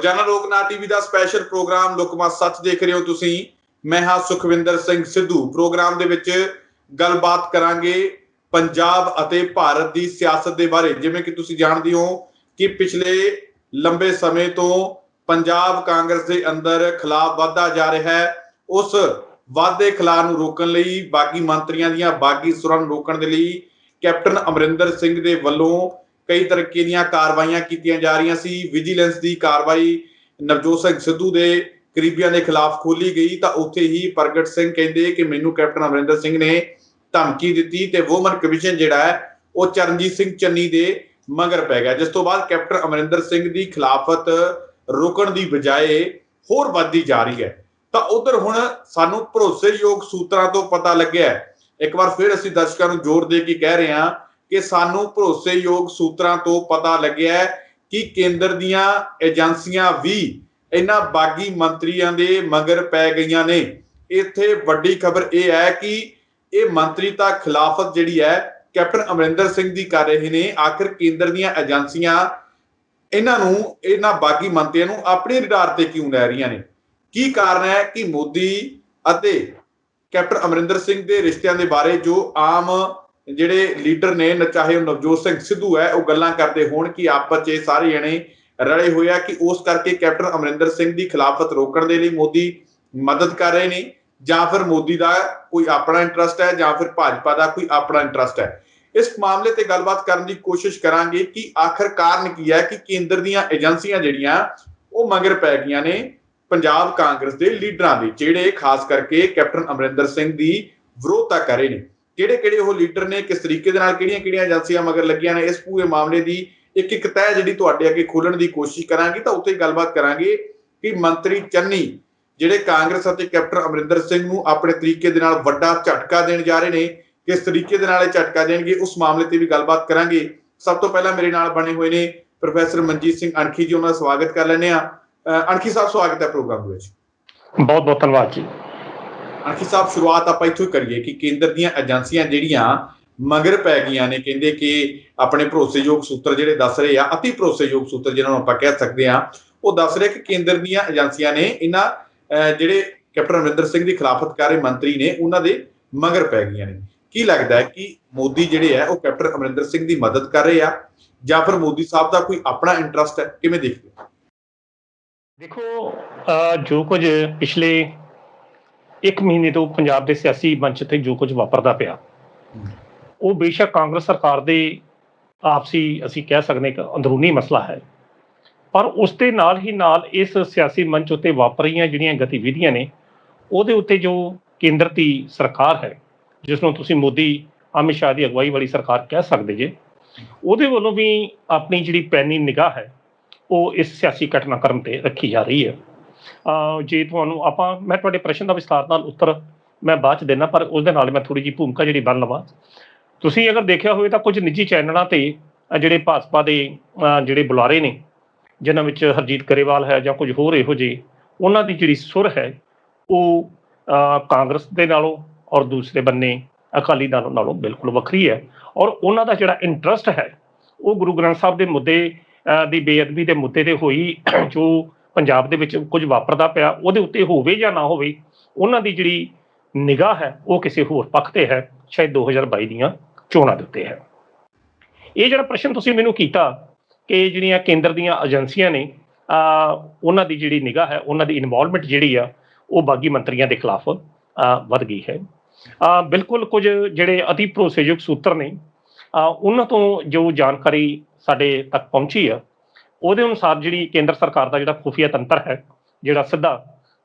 ਰੋਜ਼ਾਨਾ ਲੋਕਨਾਥ ਟੀਵੀ ਦਾ special programme ਲੁਕਮਾ ਸੱਚ ਦੇਖ ਰਹੇ ਹੋ ਤੁਸੀਂ। ਮੈਂ ਹਾਂ ਸੁਖਵਿੰਦਰ ਸਿੰਘ ਸਿੱਧੂ। ਪ੍ਰੋਗਰਾਮ ਦੇ ਵਿੱਚ ਗੱਲਬਾਤ ਕਰਾਂਗੇ ਪੰਜਾਬ ਅਤੇ ਭਾਰਤ ਦੀ ਸਿਆਸਤ ਦੇ ਬਾਰੇ। ਜਿਵੇਂ ਕਿ ਤੁਸੀਂ ਜਾਣਦੇ ਹੋ ਕਿ ਪਿਛਲੇ ਲੰਬੇ ਸਮੇਂ ਤੋਂ ਪੰਜਾਬ ਕਾਂਗਰਸ ਦੇ ਅੰਦਰ ਖਿਲਾਫ ਵੱਧਦਾ ਜਾ ਰਿਹਾ ਹੈ। ਉਸ ਵਾਧੇ ਖਿਲਾਫ ਨੂੰ ਰੋਕਣ ਲਈ ਬਾਗੀ ਮੰਤਰੀਆਂ ਦੀਆਂ ਬਾਗੀ ਸੁਰਾਂ ਨੂੰ ਰੋਕਣ ਦੇ ਲਈ ਕੈਪਟਨ ਅਮਰਿੰਦਰ ਸਿੰਘ ਦੇ ਵੱਲੋਂ ਕਈ ਤਰੀਕੇ ਦੀਆਂ ਕਾਰਵਾਈਆਂ ਕੀਤੀਆਂ ਜਾ ਰਹੀਆਂ ਸੀ। ਵਿਜੀਲੈਂਸ ਦੀ ਕਾਰਵਾਈ ਨਵਜੋਤ ਸਿੰਘ ਸਿੱਧੂ ਦੇ ਕਰੀਬੀਆਂ ਦੇ ਖਿਲਾਫ ਖੋਲੀ ਗਈ ਤਾਂ ਉੱਥੇ ਹੀ ਪ੍ਰਗਟ ਸਿੰਘ ਕਹਿੰਦੇ ਕਿ ਮੈਨੂੰ ਕੈਪਟਨ ਅਮਰਿੰਦਰ ਸਿੰਘ ਨੇ ਧਮਕੀ ਦਿੱਤੀ ਤੇ ਵੂਮਨ ਕਮਿਸ਼ਨ ਜਿਹੜਾ ਹੈ ਉਹ ਚਰਨਜੀਤ ਸਿੰਘ ਚੰਨੀ ਦੇ ਮਗਰ ਪੈ ਗਿਆ, ਜਿਸ ਤੋਂ ਬਾਅਦ ਕੈਪਟਨ ਅਮਰਿੰਦਰ ਸਿੰਘ ਦੀ ਖਿਲਾਫਤ ਰੋਕਣ ਦੀ ਬਜਾਏ ਹੋਰ ਵੱਧਦੀ ਜਾ ਰਹੀ ਹੈ। ਤਾਂ ਉਧਰ ਹੁਣ ਸਾਨੂੰ ਭਰੋਸੇਯੋਗ ਸੂਤਰਾਂ ਤੋਂ ਪਤਾ ਲੱਗਿਆ, ਇੱਕ ਵਾਰ ਫਿਰ ਅਸੀਂ ਦਰਸ਼ਕਾਂ ਨੂੰ ਜ਼ੋਰ ਦੇ ਕੇ ਕਹਿ ਰਹੇ ਹਾਂ ਕਿ ਸਾਨੂੰ ਭਰੋਸੇਯੋਗ ਸੂਤਰਾਂ ਤੋਂ ਪਤਾ ਲੱਗਿਆ ਕਿ ਕੇਂਦਰ ਦੀਆਂ ਏਜੰਸੀਆਂ ਵੀ ਇਹਨਾਂ ਬਾਗੀ ਮੰਤਰੀਆਂ ਦੇ ਮਗਰ ਪੈ ਗਈਆਂ ਨੇ। ਇੱਥੇ ਵੱਡੀ ਖਬਰ ਇਹ ਹੈ ਕਿ ਇਹ ਮੰਤਰੀ ਤਾਂ ਖਿਲਾਫਤ ਜਿਹੜੀ ਹੈ ਕੈਪਟਨ ਅਮਰਿੰਦਰ ਸਿੰਘ ਦੀ ਕਰ ਰਹੇ ਨੇ। ਆਖਿਰ ਕੇਂਦਰ ਦੀਆਂ ਏਜੰਸੀਆਂ ਇਹਨਾਂ ਬਾਗੀ ਮੰਤਰੀਆਂ ਨੂੰ ਆਪਣੇ ਰਡਾਰ ਤੇ ਕਿਉਂ ਲੈ ਰਹੀਆਂ ਨੇ? ਕੀ ਕਾਰਨ ਹੈ ਕਿ ਮੋਦੀ ਅਤੇ ਕੈਪਟਨ ਅਮਰਿੰਦਰ ਸਿੰਘ ਦੇ ਰਿਸ਼ਤਿਆਂ ਦੇ ਬਾਰੇ ਜੋ ਆਮ ਜਿਹੜੇ ਲੀਡਰ ਨੇ, ਚਾਹੇ ਉਹ ਨਵਜੋਤ ਸਿੰਘ ਸਿੱਧੂ ਹੈ, ਉਹ ਗੱਲਾਂ ਕਰਦੇ ਹੋਣ ਕਿ ਆਪਸ 'ਚ ਸਾਰੇ ਜਣੇ ਰਲੇ ਹੋਏ ਆ ਕਿ ਉਸ ਕਰਕੇ ਕੈਪਟਨ ਅਮਰਿੰਦਰ ਸਿੰਘ ਦੀ ਖਿਲਾਫਤ ਰੋਕਣ ਦੇ ਲਈ ਮੋਦੀ ਮਦਦ ਕਰ ਰਹੇ ਨੇ, ਜਾਂ ਫਿਰ ਮੋਦੀ ਦਾ ਕੋਈ ਆਪਣਾ ਇੰਟਰਸਟ ਹੈ, ਜਾਂ ਫਿਰ ਭਾਜਪਾ ਦਾ ਕੋਈ ਆਪਣਾ ਇੰਟਰਸਟ ਹੈ। ਇਸ ਮਾਮਲੇ ਤੇ ਗੱਲਬਾਤ ਕਰਨ ਦੀ ਕੋਸ਼ਿਸ਼ ਕਰਾਂਗੇ ਕਿ ਆਖਰ ਕਾਰਨ ਕੀ ਹੈ ਕਿ ਕੇਂਦਰ ਦੀਆਂ ਏਜੰਸੀਆਂ ਜਿਹੜੀਆਂ ਉਹ ਮਗਰ ਪੈ ਗਈਆਂ ਨੇ ਪੰਜਾਬ ਕਾਂਗਰਸ ਦੇ ਲੀਡਰਾਂ ਦੇ, ਜਿਹੜੇ ਖਾਸ ਕਰਕੇ ਕੈਪਟਨ ਅਮਰਿੰਦਰ ਸਿੰਘ ਦੀ ਵਿਰੋਧਤਾ ਕਰ ਰਹੇ ਨੇ। ਕਿਹੜੇ ਉਹ ਲੀਡਰ ਨੇ, ਕਿਸ ਤਰੀਕੇ ਦੇ ਨਾਲ ਕਿਹੜੀਆਂ ਏਜੰਸੀਆਂ ਮਗਰ ਲੱਗੀਆਂ ਨੇ, ਇਸ ਪੂਰੇ ਮਾਮਲੇ ਦੀ ਇੱਕ ਤਹਿ ਜਿਹੜੀ ਤੁਹਾਡੇ ਅੱਗੇ ਖੋਲਣ ਦੀ ਕੋਸ਼ਿਸ਼ ਕਰਾਂਗੇ। ਤਾਂ ਉੱਥੇ ਗੱਲਬਾਤ ਕਰਾਂਗੇ ਕਿ ਮੰਤਰੀ ਚੰਨੀ ਜਿਹੜੇ ਕਾਂਗਰਸ ਅਤੇ ਕੈਪਟਨ ਅਮਰਿੰਦਰ ਸਿੰਘ ਨੂੰ ਆਪਣੇ ਤਰੀਕੇ ਦੇ ਨਾਲ ਵੱਡਾ ਝਟਕਾ ਦੇਣ ਜਾ ਰਹੇ ਨੇ, ਕਿਸ ਤਰੀਕੇ ਦੇ ਨਾਲ ਇਹ ਝਟਕਾ ਦੇਣਗੇ ਉਸ ਮਾਮਲੇ ਤੇ ਵੀ ਗੱਲਬਾਤ ਕਰਾਂਗੇ। ਸਭ ਤੋਂ ਪਹਿਲਾਂ ਮੇਰੇ ਨਾਲ ਬਣੇ ਹੋਏ ਨੇ ਪ੍ਰੋਫੈਸਰ ਮਨਜੀਤ ਸਿੰਘ ਅਣਖੀ ਜੀ, ਉਹਨਾਂ ਦਾ ਸਵਾਗਤ ਕਰ ਲੈਂਦੇ ਹਾਂ। ਅਣਖੀ ਸਾਹਿਬ, ਸਵਾਗਤ ਹੈ ਪ੍ਰੋਗਰਾਮ ਦੇ ਵਿੱਚ। ਬਹੁਤ ਬਹੁਤ ਧੰਨਵਾਦ ਜੀ। ਅਣਖੀ ਸਾਹਿਬ, ਸ਼ੁਰੂਆਤ ਆਪਾਂ ਇੱਥੋਂ ਹੀ ਕਰੀਏ ਕਿ ਕੇਂਦਰ ਦੀਆਂ ਏਜੰਸੀਆਂ ਜਿਹੜੀਆਂ ਮਗਰ ਪੈ ਗਈਆਂ ਨੇ, ਕਹਿੰਦੇ ਕਿ ਆਪਣੇ ਭਰੋਸੇਯੋਗ ਸੂਤਰ ਜਿਹੜੇ ਦੱਸ ਰਹੇ ਆ, ਅਤੀ ਭਰੋਸੇਯੋਗ ਸੂਤਰ ਜਿਹਨਾਂ ਨੂੰ ਆਪਾਂ ਕਹਿ ਸਕਦੇ ਹਾਂ, ਉਹ ਦੱਸ ਰਹੇ ਕਿ ਕੇਂਦਰ ਦੀਆਂ ਏਜੰਸੀਆਂ ਨੇ ਇਹਨਾਂ ਜਿਹੜੇ ਕੈਪਟਨ ਅਮਰਿੰਦਰ ਸਿੰਘ ਦੀ ਖਿਲਾਫਤ ਕਰ ਰਹੇ ਮੰਤਰੀ ਨੇ ਉਹਨਾਂ ਦੇ ਮਗਰ ਪੈ ਗਈਆਂ ਨੇ। ਕੀ ਲੱਗਦਾ ਹੈ ਕਿ ਮੋਦੀ ਜਿਹੜੇ ਹੈ ਉਹ ਕੈਪਟਨ ਅਮਰਿੰਦਰ ਸਿੰਘ ਦੀ ਮਦਦ ਕਰ ਰਹੇ ਆ, ਜਾਂ ਫਿਰ ਮੋਦੀ ਸਾਹਿਬ ਦਾ ਕੋਈ ਆਪਣਾ ਇੰਟਰਸਟ ਹੈ? ਕਿਵੇਂ ਦੇਖਦੇ ਹੋ? ਦੇਖੋ, ਜੋ ਕੁਝ ਪਿਛਲੇ 1 ਮਹੀਨੇ ਤੋਂ ਪੰਜਾਬ ਦੇ ਸਿਆਸੀ ਮੰਚ ਤੇ ਜੋ ਕੁਝ ਵਾਪਰਦਾ ਪਿਆ, ਉਹ ਬੇਸ਼ੱਕ ਕਾਂਗਰਸ ਸਰਕਾਰ ਦੇ ਆਪਸੀ ਅਸੀਂ ਕਹਿ ਸਕਦੇ ਇੱਕ ਅੰਦਰੂਨੀ ਮਸਲਾ ਹੈ, ਪਰ ਉਸ ਦੇ ਨਾਲ ਹੀ ਨਾਲ ਇਸ ਸਿਆਸੀ ਮੰਚ ਉੱਤੇ ਵਾਪਰ ਰਹੀਆਂ ਜਿਹੜੀਆਂ ਗਤੀਵਿਧੀਆਂ ਨੇ, ਉਹਦੇ ਉੱਤੇ ਜੋ ਕੇਂਦਰ ਦੀ ਸਰਕਾਰ ਹੈ, ਜਿਸ ਨੂੰ ਤੁਸੀਂ ਮੋਦੀ ਅਮਿਤ ਸ਼ਾਹ ਦੀ ਅਗਵਾਈ ਵਾਲੀ ਸਰਕਾਰ ਕਹਿ ਸਕਦੇ ਜੇ, ਉਹਦੇ ਵੱਲੋਂ ਵੀ ਆਪਣੀ ਜਿਹੜੀ ਪੈਨੀ ਨਿਗਾਹ ਹੈ ਉਹ ਇਸ ਸਿਆਸੀ ਘਟਨਾਕ੍ਰਮ ਤੇ ਰੱਖੀ ਜਾ ਰਹੀ ਹੈ। ਜੇ ਤੁਹਾਨੂੰ ਮੈਂ ਤੁਹਾਡੇ ਪ੍ਰਸ਼ਨ ਦਾ ਵਿਸਥਾਰ ਨਾਲ ਉੱਤਰ ਮੈਂ ਬਾਅਦ 'ਚ ਦੇਣਾ, ਪਰ ਉਸਦੇ ਨਾਲ ਮੈਂ ਥੋੜ੍ਹੀ ਜਿਹੀ ਭੂਮਿਕਾ ਜਿਹੜੀ ਬਣ ਲਵਾਂ। ਤੁਸੀਂ ਅਗਰ ਦੇਖਿਆ ਹੋਵੇ ਤਾਂ ਕੁਝ ਨਿੱਜੀ ਚੈਨਲਾਂ ਤੇ ਜਿਹੜੇ ਭਾਜਪਾ ਦੇ ਜਿਹੜੇ ਬੁਲਾਰੇ ਨੇ, ਜਿਨ੍ਹਾਂ ਵਿੱਚ ਹਰਜੀਤ ਗਰੇਵਾਲ ਹੈ ਜਾਂ ਕੁਝ ਹੋਰ ਇਹੋ ਜਿਹੇ, ਉਹਨਾਂ ਦੀ ਜਿਹੜੀ ਸੁਰ ਹੈ ਉਹ ਕਾਂਗਰਸ ਦੇ ਨਾਲੋਂ ਔਰ ਦੂਸਰੇ ਬੰਨੇ ਅਕਾਲੀ ਦਲ ਨਾਲੋਂ ਬਿਲਕੁਲ ਵੱਖਰੀ ਹੈ। ਔਰ ਉਹਨਾਂ ਦਾ ਜਿਹੜਾ ਇੰਟਰਸਟ ਹੈ ਉਹ ਗੁਰੂ ਗ੍ਰੰਥ ਸਾਹਿਬ ਦੇ ਮੁੱਦੇ ਦੀ ਬੇਅਦਬੀ ਦੇ ਮੁੱਦੇ ਤੇ ਹੋਈ, ਜੋ ਪੰਜਾਬ ਦੇ ਵਿੱਚ ਕੁਝ ਵਾਪਰਦਾ ਪਿਆ ਉਹਦੇ ਉੱਤੇ ਹੋਵੇ ਜਾਂ ਨਾ ਹੋਵੇ, ਉਹਨਾਂ ਦੀ ਜਿਹੜੀ ਨਿਗਾਹ ਹੈ ਉਹ ਕਿਸੇ ਹੋਰ ਪੱਖ ਤੇ ਹੈ, ਸ਼ਾਇਦ 2022 ਦੀਆਂ ਚੋਣਾਂ ਦੇ ਉੱਤੇ ਹੈ। ਇਹ ਜਿਹੜਾ ਪ੍ਰਸ਼ਨ ਤੁਸੀਂ ਮੈਨੂੰ ਕੀਤਾ ਕਿ ਜਿਹੜੀਆਂ ਕੇਂਦਰ ਦੀਆਂ ਏਜੰਸੀਆਂ ਨੇ, ਉਹਨਾਂ ਦੀ ਜਿਹੜੀ ਨਿਗਾਹ ਹੈ, ਉਹਨਾਂ ਦੀ ਇਨਵੋਲਵਮੈਂਟ ਜਿਹੜੀ ਆ ਉਹ ਬਾਗੀ ਮੰਤਰੀਆਂ ਦੇ ਖਿਲਾਫ ਵੱਧ ਗਈ ਹੈ। ਬਿਲਕੁਲ ਕੁਝ ਜਿਹੜੇ ਅਤੀ ਭਰੋਸੇਯੋਗ ਸੂਤਰ ਨੇ, ਉਹਨਾਂ ਤੋਂ ਜੋ ਜਾਣਕਾਰੀ ਸਾਡੇ ਤੱਕ ਪਹੁੰਚੀ ਆ, ਉਹਦੇ ਅਨੁਸਾਰ ਜਿਹੜੀ ਕੇਂਦਰ ਸਰਕਾਰ ਦਾ ਜਿਹੜਾ ਖੁਫੀਆ ਤੰਤਰ ਹੈ, ਜਿਹੜਾ ਸਿੱਧਾ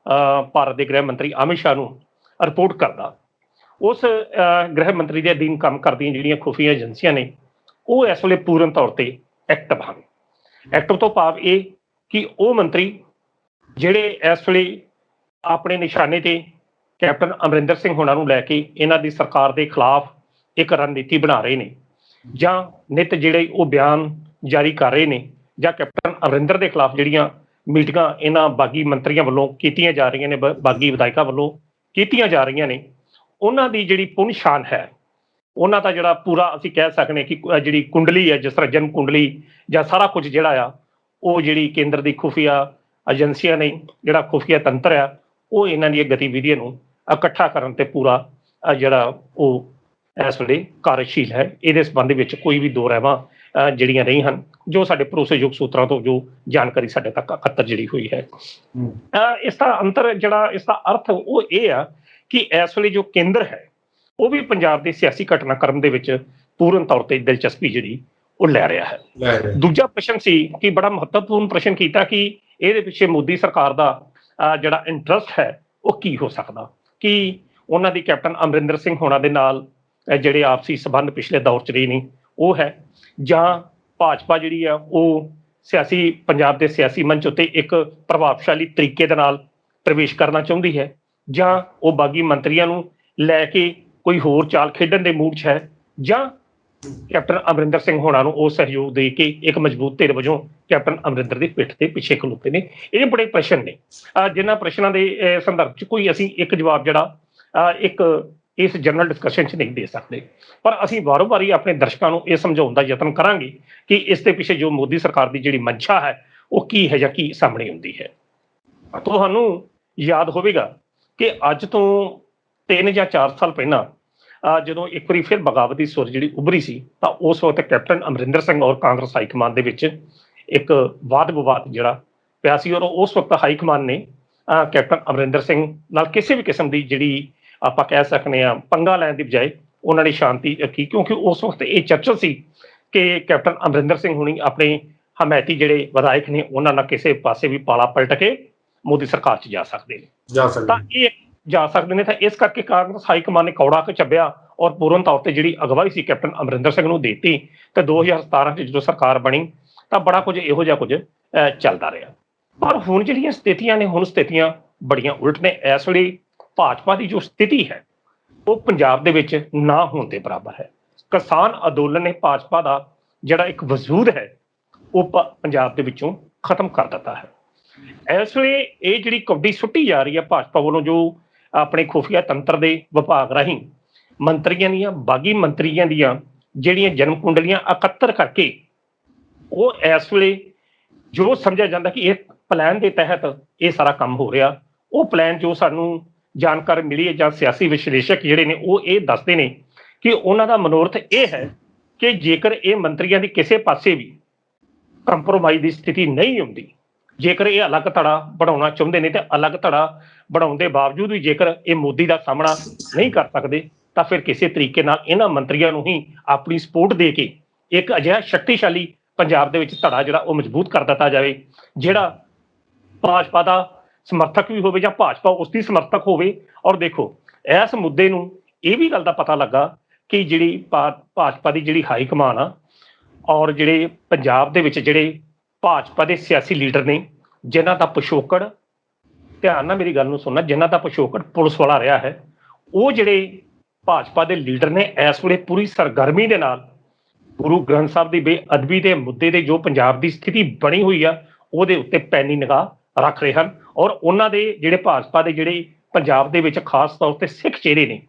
ਭਾਰਤ ਦੇ ਗ੍ਰਹਿ ਮੰਤਰੀ ਅਮਿਤ ਸ਼ਾਹ ਨੂੰ ਰਿਪੋਰਟ ਕਰਦਾ, ਉਸ ਗ੍ਰਹਿ ਮੰਤਰੀ ਦੇ ਅਧੀਨ ਕੰਮ ਕਰਦੀਆਂ ਜਿਹੜੀਆਂ ਖੁਫੀਆ ਏਜੰਸੀਆਂ ਨੇ, ਉਹ ਇਸ ਵੇਲੇ ਪੂਰਨ ਤੌਰ ਤੇ ਐਕਟਿਵ ਹਨ। ਐਕਟਿਵ ਤੋਂ ਭਾਵ ਇਹ ਕਿ ਉਹ ਮੰਤਰੀ ਜਿਹੜੇ ਇਸ ਵੇਲੇ ਆਪਣੇ ਨਿਸ਼ਾਨੇ ਤੇ ਕੈਪਟਨ ਅਮਰਿੰਦਰ ਸਿੰਘ ਹੋਣਾ ਨੂੰ ਲੈ ਕੇ ਇਹਨਾਂ ਦੀ ਸਰਕਾਰ ਦੇ ਖਿਲਾਫ ਇੱਕ ਰਣਨੀਤੀ ਬਣਾ ਰਹੇ ਨੇ, ਜਾਂ ਨਿੱਤ ਜਿਹੜੇ ਉਹ ਬਿਆਨ ਜਾਰੀ ਕਰ ਰਹੇ ਨੇ, ਜਾਂ ਕੈਪਟਨ ਅਮਰਿੰਦਰ ਦੇ ਖਿਲਾਫ ਜਿਹੜੀਆਂ ਮੀਟਿੰਗਾਂ ਇਹਨਾਂ ਬਾਗੀ ਮੰਤਰੀਆਂ ਵੱਲੋਂ ਕੀਤੀਆਂ ਜਾ ਰਹੀਆਂ ਨੇ, ਬਾਗੀ ਵਿਧਾਇਕਾਂ ਵੱਲੋਂ ਕੀਤੀਆਂ ਜਾ ਰਹੀਆਂ ਨੇ, ਉਹਨਾਂ ਦੀ ਜਿਹੜੀ ਪੁੰਨ ਸ਼ਾਨ ਹੈ, ਉਹਨਾਂ ਦਾ ਜਿਹੜਾ ਪੂਰਾ ਅਸੀਂ ਕਹਿ ਸਕਦੇ ਕਿ ਜਿਹੜੀ ਕੁੰਡਲੀ ਹੈ, ਜਿਸ ਤਰ੍ਹਾਂ ਜਨਮ ਕੁੰਡਲੀ ਜਾਂ ਸਾਰਾ ਕੁਝ ਜਿਹੜਾ ਆ, ਉਹ ਜਿਹੜੀ ਕੇਂਦਰ ਦੀ ਖੁਫੀਆ ਏਜੰਸੀਆਂ ਨੇ ਜਿਹੜਾ ਖੁਫੀਆ ਤੰਤਰ ਆ ਉਹ ਇਹਨਾਂ ਦੀਆਂ ਗਤੀਵਿਧੀਆਂ ਨੂੰ ਇਕੱਠਾ ਕਰਨ ਤੇ ਪੂਰਾ ਜਿਹੜਾ ਉਹ ਇਸ ਵੇਲੇ ਕਾਰਜਸ਼ੀਲ ਹੈ। ਇਹਦੇ ਸੰਬੰਧ ਵਿੱਚ ਕੋਈ ਵੀ ਦੋ ਰਹਿਵਾਂ ਜਿਹੜੀਆਂ ਨਹੀਂ ਹਨ, ਜੋ ਸਾਡੇ ਭਰੋਸੇਯੋਗ ਸੂਤਰਾਂ ਤੋਂ ਜੋ ਜਾਣਕਾਰੀ ਸਾਡੇ ਤੱਕ ਇਕੱਤਰ ਜਿਹੜੀ ਹੋਈ ਹੈ। ਇਸ ਦਾ ਅੰਤਰ ਜਿਹੜਾ ਇਸ ਦਾ ਅਰਥ ਉਹ ਇਹ ਆ ਕਿ ਇਸ ਵੇਲੇ ਜੋ ਕੇਂਦਰ ਹੈ ਉਹ ਵੀ ਪੰਜਾਬ ਦੇ ਸਿਆਸੀ ਘਟਨਾਕ੍ਰਮ ਦੇ ਵਿੱਚ ਪੂਰਨ ਤੌਰ ਤੇ ਦਿਲਚਸਪੀ ਜਿਹੜੀ ਉਹ ਲੈ ਰਿਹਾ ਹੈ। ਦੂਜਾ ਪ੍ਰਸ਼ਨ ਸੀ ਕਿ ਬੜਾ ਮਹੱਤਵਪੂਰਨ ਪ੍ਰਸ਼ਨ ਕੀਤਾ ਕਿ ਇਹਦੇ ਪਿੱਛੇ ਮੋਦੀ ਸਰਕਾਰ ਦਾ ਜਿਹੜਾ ਇੰਟਰਸਟ ਹੈ ਉਹ ਕੀ ਹੋ ਸਕਦਾ, ਕਿ ਉਹਨਾਂ ਦੀ ਕੈਪਟਨ ਅਮਰਿੰਦਰ ਸਿੰਘ ਹੋਣਾ ਦੇ ਨਾਲ ਜਿਹੜੇ ਆਪਸੀ ਸੰਬੰਧ ਪਿਛਲੇ ਦੌਰ 'ਚ ਰਹੇ ਨੇ ਉਹ ਹੈ, ਜਾਂ ਭਾਜਪਾ ਜਿਹੜੀ ਆ ਉਹ ਸਿਆਸੀ ਪੰਜਾਬ ਦੇ ਸਿਆਸੀ ਮੰਚ ਉੱਤੇ ਇੱਕ ਪ੍ਰਭਾਵਸ਼ਾਲੀ ਤਰੀਕੇ ਦੇ ਨਾਲ ਪ੍ਰਵੇਸ਼ ਕਰਨਾ ਚਾਹੁੰਦੀ ਹੈ, ਜਾਂ ਉਹ ਬਾਗੀ ਮੰਤਰੀਆਂ ਨੂੰ ਲੈ ਕੇ ਕੋਈ ਹੋਰ ਚਾਲ ਖੇਡਣ ਦੇ ਮੂਡ 'ਚ ਹੈ, ਜਾਂ ਕੈਪਟਨ ਅਮਰਿੰਦਰ ਸਿੰਘ ਹੋਣਾ ਨੂੰ ਉਹ ਸਹਿਯੋਗ ਦੇ ਕੇ ਇੱਕ ਮਜ਼ਬੂਤ ਧਿਰ ਵਜੋਂ ਕੈਪਟਨ ਅਮਰਿੰਦਰ ਦੀ ਪਿੱਠ ਤੇ ਪਿੱਛੇ ਖਲੋਤੇ ਨੇ। ਇਹ ਬੜੇ ਪ੍ਰਸ਼ਨ ਨੇ ਜਿਨ੍ਹਾਂ ਪ੍ਰਸ਼ਨਾਂ ਦੇ ਸੰਦਰਭ 'ਚ ਕੋਈ ਅਸੀਂ ਇੱਕ ਜਵਾਬ ਜਿਹੜਾ ਇੱਕ ਇਸ ਜਨਰਲ ਡਿਸਕਸ਼ਨ 'ਚ ਨਹੀਂ ਦੇ ਸਕਦੇ, ਪਰ ਅਸੀਂ ਵਾਰੋ ਵਾਰੀ ਆਪਣੇ ਦਰਸ਼ਕਾਂ ਨੂੰ ਇਹ ਸਮਝਾਉਣ ਦਾ ਯਤਨ ਕਰਾਂਗੇ ਕਿ ਇਸ ਦੇ ਪਿੱਛੇ ਜੋ ਮੋਦੀ ਸਰਕਾਰ ਦੀ ਜਿਹੜੀ ਮਨਸ਼ਾ ਹੈ ਉਹ ਕੀ ਹੈ ਜਾਂ ਕੀ ਸਾਹਮਣੇ ਹੁੰਦੀ ਹੈ। ਤੁਹਾਨੂੰ ਯਾਦ ਹੋਵੇਗਾ ਕਿ ਅੱਜ ਤੋਂ 3 ਜਾਂ 4 ਸਾਲ ਪਹਿਲਾਂ ਜਦੋਂ ਇੱਕ ਵਾਰੀ ਫਿਰ ਬਗਾਵਤੀ ਸੁਰ ਜਿਹੜੀ ਉਭਰੀ ਸੀ ਤਾਂ ਉਸ ਵਕਤ ਕੈਪਟਨ ਅਮਰਿੰਦਰ ਸਿੰਘ ਔਰ ਕਾਂਗਰਸ ਹਾਈਕਮਾਨ ਦੇ ਵਿੱਚ ਇੱਕ ਵਾਦ ਵਿਵਾਦ ਜਿਹੜਾ ਪਿਆ ਸੀ, ਔਰ ਉਸ ਵਕਤ ਹਾਈਕਮਾਨ ਨੇ ਕੈਪਟਨ ਅਮਰਿੰਦਰ ਸਿੰਘ ਨਾਲ ਕਿਸੇ ਵੀ ਕਿਸਮ ਦੀ ਜਿਹੜੀ ਆਪਾਂ ਕਹਿ ਸਕਦੇ ਹਾਂ ਪੰਗਾ ਲੈਣ ਦੀ ਬਜਾਏ ਉਹਨਾਂ ਨੇ ਸ਼ਾਂਤੀ ਰੱਖੀ, ਕਿਉਂਕਿ ਉਸ ਵਕਤ ਇਹ ਚਰਚਾ ਸੀ ਕਿ ਕੈਪਟਨ ਅਮਰਿੰਦਰ ਸਿੰਘ ਹੁਣੀ ਆਪਣੇ ਹਮਾਇਤੀ ਜਿਹੜੇ ਵਿਧਾਇਕ ਨੇ ਉਹਨਾਂ ਨਾਲ ਕਿਸੇ ਪਾਸੇ ਵੀ ਪਾਲਾ ਪਲਟ ਕੇ ਮੋਦੀ ਸਰਕਾਰ 'ਚ ਜਾ ਸਕਦੇ ਨੇ, ਤਾਂ ਇਹ ਜਾ ਸਕਦੇ ਨੇ। ਤਾਂ ਇਸ ਕਰਕੇ ਕਾਂਗਰਸ ਹਾਈਕਮਾਨ ਨੇ ਕੌੜਾ ਕੇ ਚੱਬਿਆ ਔਰ ਪੂਰਨ ਤੌਰ ਤੇ ਜਿਹੜੀ ਅਗਵਾਈ ਸੀ ਕੈਪਟਨ ਅਮਰਿੰਦਰ ਸਿੰਘ ਨੂੰ ਦੇਤੀ, ਤੇ 2017 'ਚ ਜਦੋਂ ਸਰਕਾਰ ਬਣੀ ਤਾਂ ਬੜਾ ਕੁਝ ਇਹੋ ਜਿਹਾ ਕੁਝ ਚੱਲਦਾ ਰਿਹਾ। ਪਰ ਹੁਣ ਜਿਹੜੀਆਂ ਸਥਿਤੀਆਂ ਨੇ, ਹੁਣ ਸਥਿਤੀਆਂ ਬੜੀਆਂ ਉਲਟ ਨੇ। ਇਸ ਵੇਲੇ ਭਾਜਪਾ ਦੀ ਜੋ ਸਥਿਤੀ ਹੈ ਉਹ ਪੰਜਾਬ ਦੇ ਵਿੱਚ ਨਾ ਹੋਣ ਦੇ ਬਰਾਬਰ ਹੈ। ਕਿਸਾਨ ਅੰਦੋਲਨ ਨੇ ਭਾਜਪਾ ਦਾ ਜਿਹੜਾ ਇੱਕ ਵਜੂਦ ਹੈ ਉਹ ਪੰਜਾਬ ਦੇ ਵਿੱਚੋਂ ਖਤਮ ਕਰ ਦਿੱਤਾ ਹੈ। ਇਸ ਵੇਲੇ ਇਹ ਜਿਹੜੀ ਕਬੱਡੀ ਸੁੱਟੀ ਜਾ ਰਹੀ ਹੈ ਭਾਜਪਾ ਵੱਲੋਂ, ਜੋ ਆਪਣੇ ਖੁਫੀਆ ਤੰਤਰ ਦੇ ਵਿਭਾਗ ਰਾਹੀਂ ਮੰਤਰੀਆਂ ਦੀਆਂ, ਬਾਗੀ ਮੰਤਰੀਆਂ ਦੀਆਂ ਜਿਹੜੀਆਂ ਜਨਮ ਕੁੰਡਲੀਆਂ ਇਕੱਤਰ ਕਰਕੇ ਉਹ ਇਸ ਵੇਲੇ ਜੋ ਸਮਝਿਆ ਜਾਂਦਾ ਕਿ ਇਹ ਪਲਾਨ ਦੇ ਤਹਿਤ ਇਹ ਸਾਰਾ ਕੰਮ ਹੋ ਰਿਹਾ, ਉਹ ਪਲਾਨ ਜੋ ਸਾਨੂੰ ਜਾਣਕਾਰੀ ਮਿਲੀ ਹੈ ਜਾਂ ਸਿਆਸੀ ਵਿਸ਼ਲੇਸ਼ਕ ਜਿਹੜੇ ਨੇ ਉਹ ਇਹ ਦੱਸਦੇ ਨੇ ਕਿ ਉਹਨਾਂ ਦਾ ਮਨੋਰਥ ਇਹ ਹੈ ਕਿ ਜੇਕਰ ਇਹ ਮੰਤਰੀਆਂ ਦੀ ਕਿਸੇ ਪਾਸੇ ਵੀ ਕੰਪਰੋਮਾਈਜ਼ ਦੀ ਸਥਿਤੀ ਨਹੀਂ ਹੁੰਦੀ, ਜੇਕਰ ਇਹ ਅਲੱਗ ਧੜਾ ਬਣਾਉਣਾ ਚਾਹੁੰਦੇ ਨੇ ਤੇ ਅਲੱਗ ਧੜਾ ਬਣਾਉਣ ਦੇ ਬਾਵਜੂਦ ਵੀ ਜੇਕਰ ਇਹ ਮੋਦੀ ਦਾ ਸਾਹਮਣਾ ਨਹੀਂ ਕਰ ਸਕਦੇ ਤਾਂ ਫਿਰ ਕਿਸੇ ਤਰੀਕੇ ਨਾਲ ਇਹਨਾਂ ਮੰਤਰੀਆਂ ਨੂੰ ਹੀ ਆਪਣੀ ਸਪੋਰਟ ਦੇ ਕੇ ਇੱਕ ਅਜਿਹਾ ਸ਼ਕਤੀਸ਼ਾਲੀ ਪੰਜਾਬ ਦੇ ਵਿੱਚ ਧੜਾ ਜਿਹੜਾ ਉਹ ਮਜ਼ਬੂਤ ਕਰ ਦਿੱਤਾ ਜਾਵੇ, ਜਿਹੜਾ ਭਾਜਪਾ ਦਾ ਸਮਰਥਕ ਵੀ ਹੋਵੇ ਜਾਂ ਭਾਜਪਾ ਉਸਦੀ ਸਮਰਥਕ ਹੋਵੇ। ਔਰ ਦੇਖੋ ਇਸ ਮੁੱਦੇ ਨੂੰ ਇਹ ਵੀ ਗੱਲ ਦਾ ਪਤਾ ਲੱਗਾ ਕਿ ਜਿਹੜੀ ਭਾਜਪਾ ਦੀ ਜਿਹੜੀ ਹਾਈ ਕਮਾਨ ਆ ਔਰ ਜਿਹੜੇ ਪੰਜਾਬ ਦੇ ਵਿੱਚ ਜਿਹੜੇ ਭਾਜਪਾ ਦੇ ਸਿਆਸੀ ਲੀਡਰ ਨੇ ਜਿਨ੍ਹਾਂ ਦਾ ਪਿਛੋਕੜ, ਧਿਆਨ ਨਾਲ ਮੇਰੀ ਗੱਲ ਨੂੰ ਸੁਣਨਾ, ਜਿਨ੍ਹਾਂ ਦਾ ਪਿਛੋਕੜ ਪੁਲਿਸ ਵਾਲਾ ਰਿਹਾ ਹੈ, ਉਹ ਜਿਹੜੇ ਭਾਜਪਾ ਦੇ ਲੀਡਰ ਨੇ ਇਸ ਵੇਲੇ ਪੂਰੀ ਸਰਗਰਮੀ ਦੇ ਨਾਲ ਗੁਰੂ ਗ੍ਰੰਥ ਸਾਹਿਬ ਦੀ ਬੇਅਦਬੀ ਦੇ ਮੁੱਦੇ ਦੇ ਜੋ ਪੰਜਾਬ ਦੀ ਸਥਿਤੀ ਬਣੀ ਹੋਈ ਆ ਉਹਦੇ ਉੱਤੇ ਪੈਨੀ ਨਿਗਾਹ ਰੱਖ ਰਹੇ ਹਨ। ਔਰ ਉਹਨਾਂ ਦੇ ਜਿਹੜੇ ਭਾਜਪਾ ਦੇ ਜਿਹੜੇ ਪੰਜਾਬ ਦੇ ਵਿੱਚ ਖਾਸ ਤੌਰ ਤੇ ਸਿੱਖ ਚਿਹਰੇ ਨੇ,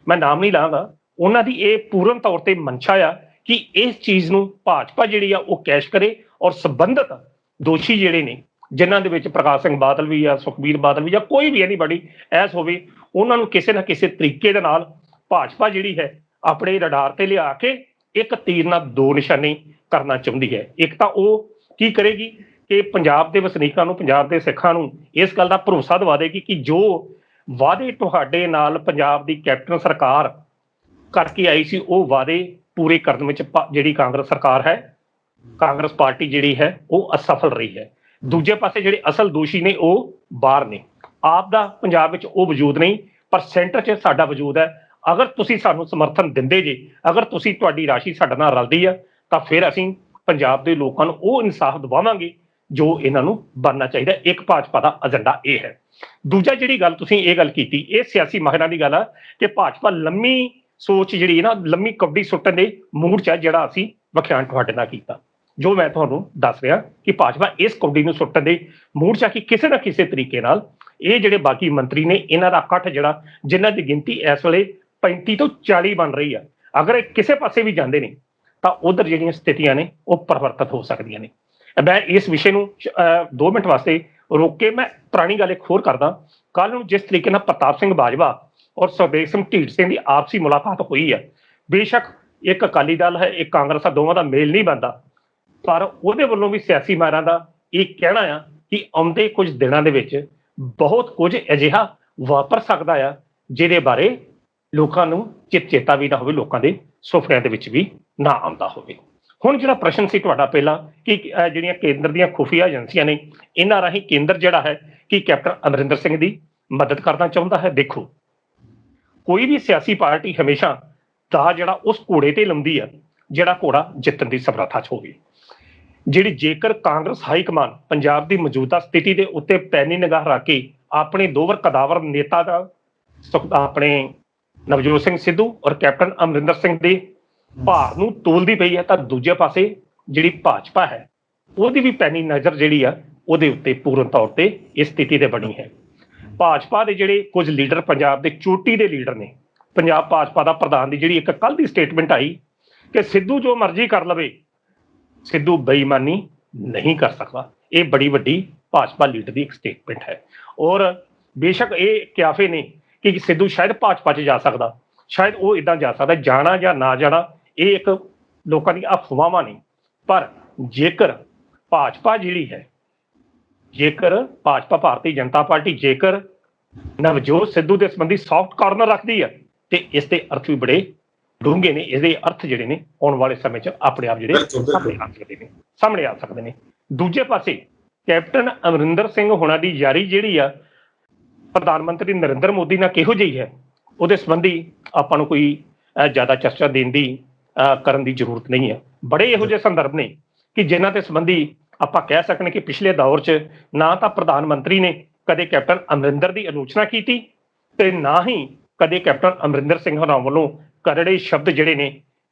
ਮੈਂ ਨਾਮ ਨਹੀਂ ਲਾਂਗਾ, ਉਹਨਾਂ ਦੀ ਇਹ ਪੂਰਨ ਤੌਰ ਤੇ ਮਨਸ਼ਾ ਆ ਕਿ ਇਸ ਚੀਜ਼ ਨੂੰ ਭਾਜਪਾ ਜਿਹੜੀ ਆ ਉਹ ਕੈਸ਼ ਕਰੇ ਔਰ ਸੰਬੰਧਿਤ ਦੋਸ਼ੀ ਜਿਹੜੇ ਨੇ ਜਿਨ੍ਹਾਂ ਦੇ ਵਿੱਚ ਪ੍ਰਕਾਸ਼ ਸਿੰਘ ਬਾਦਲ ਵੀ ਆ, ਸੁਖਬੀਰ ਬਾਦਲ ਵੀ ਜਾਂ ਕੋਈ ਵੀ ਐਨੀਬਾਡੀ ਐਸ ਹੋਵੇ, ਉਹਨਾਂ ਨੂੰ ਕਿਸੇ ਨਾ ਕਿਸੇ ਤਰੀਕੇ ਦੇ ਨਾਲ ਭਾਜਪਾ ਜਿਹੜੀ ਹੈ ਆਪਣੇ ਰਡਾਰ ਤੇ ਲਿਆ ਕੇ ਇੱਕ ਤੀਰ ਨਾਲ ਦੋ ਨਿਸ਼ਾਨੇ ਕਰਨਾ ਚਾਹੁੰਦੀ ਹੈ। ਇੱਕ ਤਾਂ ਉਹ ਕੀ ਕਰੇਗੀ ਕਿ ਪੰਜਾਬ ਦੇ ਵਸਨੀਕਾਂ ਨੂੰ, ਪੰਜਾਬ ਦੇ ਸਿੱਖਾਂ ਨੂੰ ਇਸ ਗੱਲ ਦਾ ਭਰੋਸਾ ਦਿਵਾ ਦੇਗੀ ਕਿ ਜੋ ਵਾਅਦੇ ਤੁਹਾਡੇ ਨਾਲ ਪੰਜਾਬ ਦੀ ਕੈਪਟਨ ਸਰਕਾਰ ਕਰਕੇ ਆਈ ਸੀ ਉਹ ਵਾਅਦੇ ਪੂਰੇ ਕਰਨ ਵਿੱਚ ਜਿਹੜੀ ਕਾਂਗਰਸ ਸਰਕਾਰ ਹੈ, ਕਾਂਗਰਸ ਪਾਰਟੀ ਜਿਹੜੀ ਹੈ ਉਹ ਅਸਫਲ ਰਹੀ ਹੈ। ਦੂਜੇ ਪਾਸੇ ਜਿਹੜੇ ਅਸਲ ਦੋਸ਼ੀ ਨੇ ਉਹ ਬਾਹਰ ਨੇ, ਆਪ ਦਾ ਪੰਜਾਬ ਵਿੱਚ ਉਹ ਵਜੂਦ ਨਹੀਂ, ਪਰ ਸੈਂਟਰ 'ਚ ਸਾਡਾ ਵਜੂਦ ਹੈ। ਅਗਰ ਤੁਸੀਂ ਸਾਨੂੰ ਸਮਰਥਨ ਦਿੰਦੇ ਜੇ, ਅਗਰ ਤੁਸੀਂ ਤੁਹਾਡੀ ਰਾਸ਼ੀ ਸਾਡੇ ਨਾਲ ਰਲਦੀ ਆ ਤਾਂ ਫਿਰ ਅਸੀਂ ਪੰਜਾਬ ਦੇ ਲੋਕਾਂ ਨੂੰ ਉਹ ਇਨਸਾਫ ਦਿਵਾਵਾਂਗੇ ਜੋ ਇਹਨਾਂ ਨੂੰ ਬਣਨਾ ਚਾਹੀਦਾ। ਇੱਕ ਭਾਜਪਾ ਦਾ ਏਜੰਡਾ ਇਹ ਹੈ। ਦੂਜਾ ਜਿਹੜੀ ਗੱਲ ਤੁਸੀਂ ਇਹ ਗੱਲ ਕੀਤੀ, ਇਹ ਸਿਆਸੀ ਮਾਹਿਰਾਂ ਦੀ ਗੱਲ ਆ ਕਿ ਭਾਜਪਾ ਲੰਮੀ ਸੋਚ ਜਿਹੜੀ ਨਾ, ਲੰਮੀ ਕਬੱਡੀ ਸੁੱਟਣ ਦੇ ਮੂਡ 'ਚ ਆ, ਜਿਹੜਾ ਅਸੀਂ ਵਿਖਿਆਨ ਤੁਹਾਡੇ ਨਾਲ ਕੀਤਾ। ਜੋ ਮੈਂ ਤੁਹਾਨੂੰ ਦੱਸ ਰਿਹਾ ਕਿ ਭਾਜਪਾ ਇਸ ਕਬੱਡੀ ਨੂੰ ਸੁੱਟਣ ਦੇ ਮੂਡ 'ਚ ਆ ਕਿ ਕਿਸੇ ਨਾ ਕਿਸੇ ਤਰੀਕੇ ਨਾਲ ਇਹ ਜਿਹੜੇ ਬਾਕੀ ਮੰਤਰੀ ਨੇ ਇਹਨਾਂ ਦਾ ਇਕੱਠ ਜਿਹੜਾ, ਜਿਨ੍ਹਾਂ ਦੀ ਗਿਣਤੀ ਇਸ ਵੇਲੇ 35 ਤੋਂ 40 ਬਣ ਰਹੀ ਆ, ਅਗਰ ਇਹ ਕਿਸੇ ਪਾਸੇ ਵੀ ਜਾਂਦੇ ਨੇ ਤਾਂ ਉਧਰ ਜਿਹੜੀਆਂ ਸਥਿਤੀਆਂ ਨੇ ਉਹ ਪਰਿਵਰਤਿਤ ਹੋ ਸਕਦੀਆਂ ਨੇ। ਮੈਂ ਇਸ ਵਿਸ਼ੇ ਨੂੰ 2 ਮਿੰਟ ਵਾਸਤੇ ਰੋਕ ਕੇ ਮੈਂ ਪੁਰਾਣੀ ਗੱਲ ਇੱਕ ਹੋਰ ਕਰਦਾ, ਕੱਲ ਨੂੰ ਜਿਸ ਤਰੀਕੇ ਨਾਲ ਪ੍ਰਤਾਪ ਸਿੰਘ ਬਾਜਵਾ ਔਰ ਸੁਖਦੇਵ ਸਿੰਘ ਢੀਂਡ ਸਿੰਘ ਦੀ ਆਪਸੀ ਮੁਲਾਕਾਤ ਹੋਈ ਹੈ, ਬੇਸ਼ੱਕ ਇੱਕ ਅਕਾਲੀ ਦਲ ਹੈ, ਇੱਕ ਕਾਂਗਰਸ ਆ, ਦੋਵਾਂ ਦਾ ਮੇਲ ਨਹੀਂ ਬਣਦਾ, ਪਰ ਉਹਦੇ ਵੱਲੋਂ ਵੀ ਸਿਆਸੀ ਮਾਹਿਰਾਂ ਦਾ ਇਹ ਕਹਿਣਾ ਆ ਕਿ ਆਉਂਦੇ ਕੁਝ ਦਿਨਾਂ ਦੇ ਵਿੱਚ ਬਹੁਤ ਕੁਝ ਅਜਿਹਾ ਵਾਪਰ ਸਕਦਾ ਆ ਜਿਹਦੇ ਬਾਰੇ ਲੋਕਾਂ ਨੂੰ ਚੇਤਾ ਵੀ ਨਾ ਹੋਵੇ, ਲੋਕਾਂ ਦੇ ਸੁਪਨਿਆਂ ਦੇ ਵਿੱਚ ਵੀ ਨਾ ਆਉਂਦਾ ਹੋਵੇ। ਹੁਣ ਜਿਹੜਾ ਪ੍ਰਸ਼ਨ ਸੀ ਤੁਹਾਡਾ ਪਹਿਲਾਂ ਕਿ ਜਿਹੜੀਆਂ ਕੇਂਦਰ ਦੀਆਂ ਖੁਫੀਆ ਏਜੰਸੀਆਂ ਨੇ, ਇਹਨਾਂ ਰਾਹੀਂ ਕੇਂਦਰ ਜਿਹੜਾ ਹੈ ਕਿ ਕੈਪਟਨ ਅਮਰਿੰਦਰ ਸਿੰਘ ਦੀ ਮਦਦ ਕਰਨਾ ਚਾਹੁੰਦਾ ਹੈ। ਦੇਖੋ, ਕੋਈ ਵੀ ਸਿਆਸੀ ਪਾਰਟੀ ਹਮੇਸ਼ਾ ਦਾ ਜਿਹੜਾ ਉਸ ਘੋੜੇ ਤੇ ਲਾਉਂਦੀ ਆ ਜਿਹੜਾ ਘੋੜਾ ਜਿੱਤਣ ਦੀ ਸਮਰੱਥਾ 'ਚ ਹੋਵੇ। ਜਿਹੜੀ ਜੇਕਰ ਕਾਂਗਰਸ ਹਾਈ ਕਮਾਨ ਪੰਜਾਬ ਦੀ ਮੌਜੂਦਾ ਸਥਿਤੀ ਦੇ ਉੱਤੇ ਪੈਨੀ ਨਿਗਾਹ ਰੱਖ ਕੇ ਆਪਣੇ ਦੋਵਰ ਕਦਾਵਰ ਨੇਤਾ ਦਾ ਆਪਣੇ ਨਵਜੋਤ ਸਿੰਘ ਸਿੱਧੂ ਔਰ ਕੈਪਟਨ ਅਮਰਿੰਦਰ ਸਿੰਘ ਦੇ ਭਾਰ ਨੂੰ ਤੋਲਦੀ ਪਈ ਹੈ, ਤਾਂ ਦੂਜੇ ਪਾਸੇ ਜਿਹੜੀ ਭਾਜਪਾ ਹੈ ਉਹਦੀ ਵੀ ਪੈਨੀ ਨਜ਼ਰ ਜਿਹੜੀ ਆ ਉਹਦੇ ਉੱਤੇ ਪੂਰਨ ਤੌਰ ਤੇ ਇਸ ਸਥਿਤੀ ਤੇ ਬਣੀ ਹੈ। ਭਾਜਪਾ ਦੇ ਜਿਹੜੇ ਕੁਝ ਲੀਡਰ, ਪੰਜਾਬ ਦੇ ਚੋਟੀ ਦੇ ਲੀਡਰ ਨੇ, ਪੰਜਾਬ ਭਾਜਪਾ ਦਾ ਪ੍ਰਧਾਨ ਦੀ ਜਿਹੜੀ ਇੱਕ ਕੱਲ ਦੀ ਸਟੇਟਮੈਂਟ ਆਈ ਕਿ ਸਿੱਧੂ ਜੋ ਮਰਜ਼ੀ ਕਰ ਲਵੇ, ਸਿੱਧੂ ਬੇਈਮਾਨੀ ਨਹੀਂ ਕਰ ਸਕਦਾ। ਇਹ ਬੜੀ ਵੱਡੀ ਭਾਜਪਾ ਲੀਡਰ ਦੀ ਇੱਕ ਸਟੇਟਮੈਂਟ ਹੈ। ਔਰ ਬੇਸ਼ੱਕ ਇਹ ਕਿਆਫੇ ਨੇ ਕਿ ਸਿੱਧੂ ਸ਼ਾਇਦ ਭਾਜਪਾ 'ਚ ਜਾ ਸਕਦਾ, ਸ਼ਾਇਦ ਉਹ ਇੱਦਾਂ ਜਾ ਸਕਦਾ, ਜਾਣਾ ਜਾਂ ਨਾ ਜਾਣਾ ਇਹ ਇੱਕ ਲੋਕਾਂ ਦੀਆਂ ਅਫਵਾਹਾਂ ਨੇ। ਪਰ ਜੇਕਰ ਭਾਜਪਾ ਜਿਹੜੀ ਹੈ, ਜੇਕਰ ਭਾਜਪਾ ਭਾਰਤੀ ਜਨਤਾ ਪਾਰਟੀ ਜੇਕਰ ਨਵਜੋਤ ਸਿੱਧੂ ਦੇ ਸੰਬੰਧੀ ਸੌਫਟ ਕਾਰਨਰ ਰੱਖਦੀ ਹੈ ਤੇ ਇਸ ਦੇ ਅਰਥ ਵੀ ਬੜੇ ਡੂੰਘੇ ਨੇ। ਇਹਦੇ ਅਰਥ ਜਿਹੜੇ ਨੇ ਆਉਣ ਵਾਲੇ ਸਮੇਂ 'ਚ ਆਪਣੇ ਆਪ ਜਿਹੜੇ ਸਾਹਮਣੇ ਆ ਸਕਦੇ ਨੇ। ਦੂਜੇ ਪਾਸੇ ਕੈਪਟਨ ਅਮਰਿੰਦਰ ਸਿੰਘ ਹੋਣਾ ਦੀ ਯਾਰੀ ਜਿਹੜੀ ਆ ਪ੍ਰਧਾਨ ਮੰਤਰੀ ਨਰਿੰਦਰ ਮੋਦੀ ਨਾਲ ਕਿਹੋ ਜਿਹੀ ਹੈ, ਉਹਦੇ ਸੰਬੰਧੀ ਆਪਾਂ ਨੂੰ ਕੋਈ ਜ਼ਿਆਦਾ ਚਰਚਾ ਦੇਣ ਦੀ ਕਰਨ ਦੀ ਜ਼ਰੂਰਤ ਨਹੀਂ ਹੈ। ਬੜੇ ਇਹੋ ਜਿਹੇ ਸੰਦਰਭ ਨੇ ਕਿ ਜਿਨ੍ਹਾਂ ਦੇ ਸੰਬੰਧੀ ਆਪਾਂ ਕਹਿ ਸਕਦੇ ਕਿ ਪਿਛਲੇ ਦੌਰ 'ਚ ਨਾ ਤਾਂ ਪ੍ਰਧਾਨ ਮੰਤਰੀ ਨੇ ਕਦੇ ਕੈਪਟਨ ਅਮਰਿੰਦਰ ਦੀ ਆਲੋਚਨਾ ਕੀਤੀ ਤੇ ਨਾ ਹੀ ਕਦੇ ਕੈਪਟਨ ਅਮਰਿੰਦਰ ਸਿੰਘ ਹੋਰਾਂ ਵੱਲੋਂ ਕਰੜੇ ਸ਼ਬਦ ਜਿਹੜੇ ਨੇ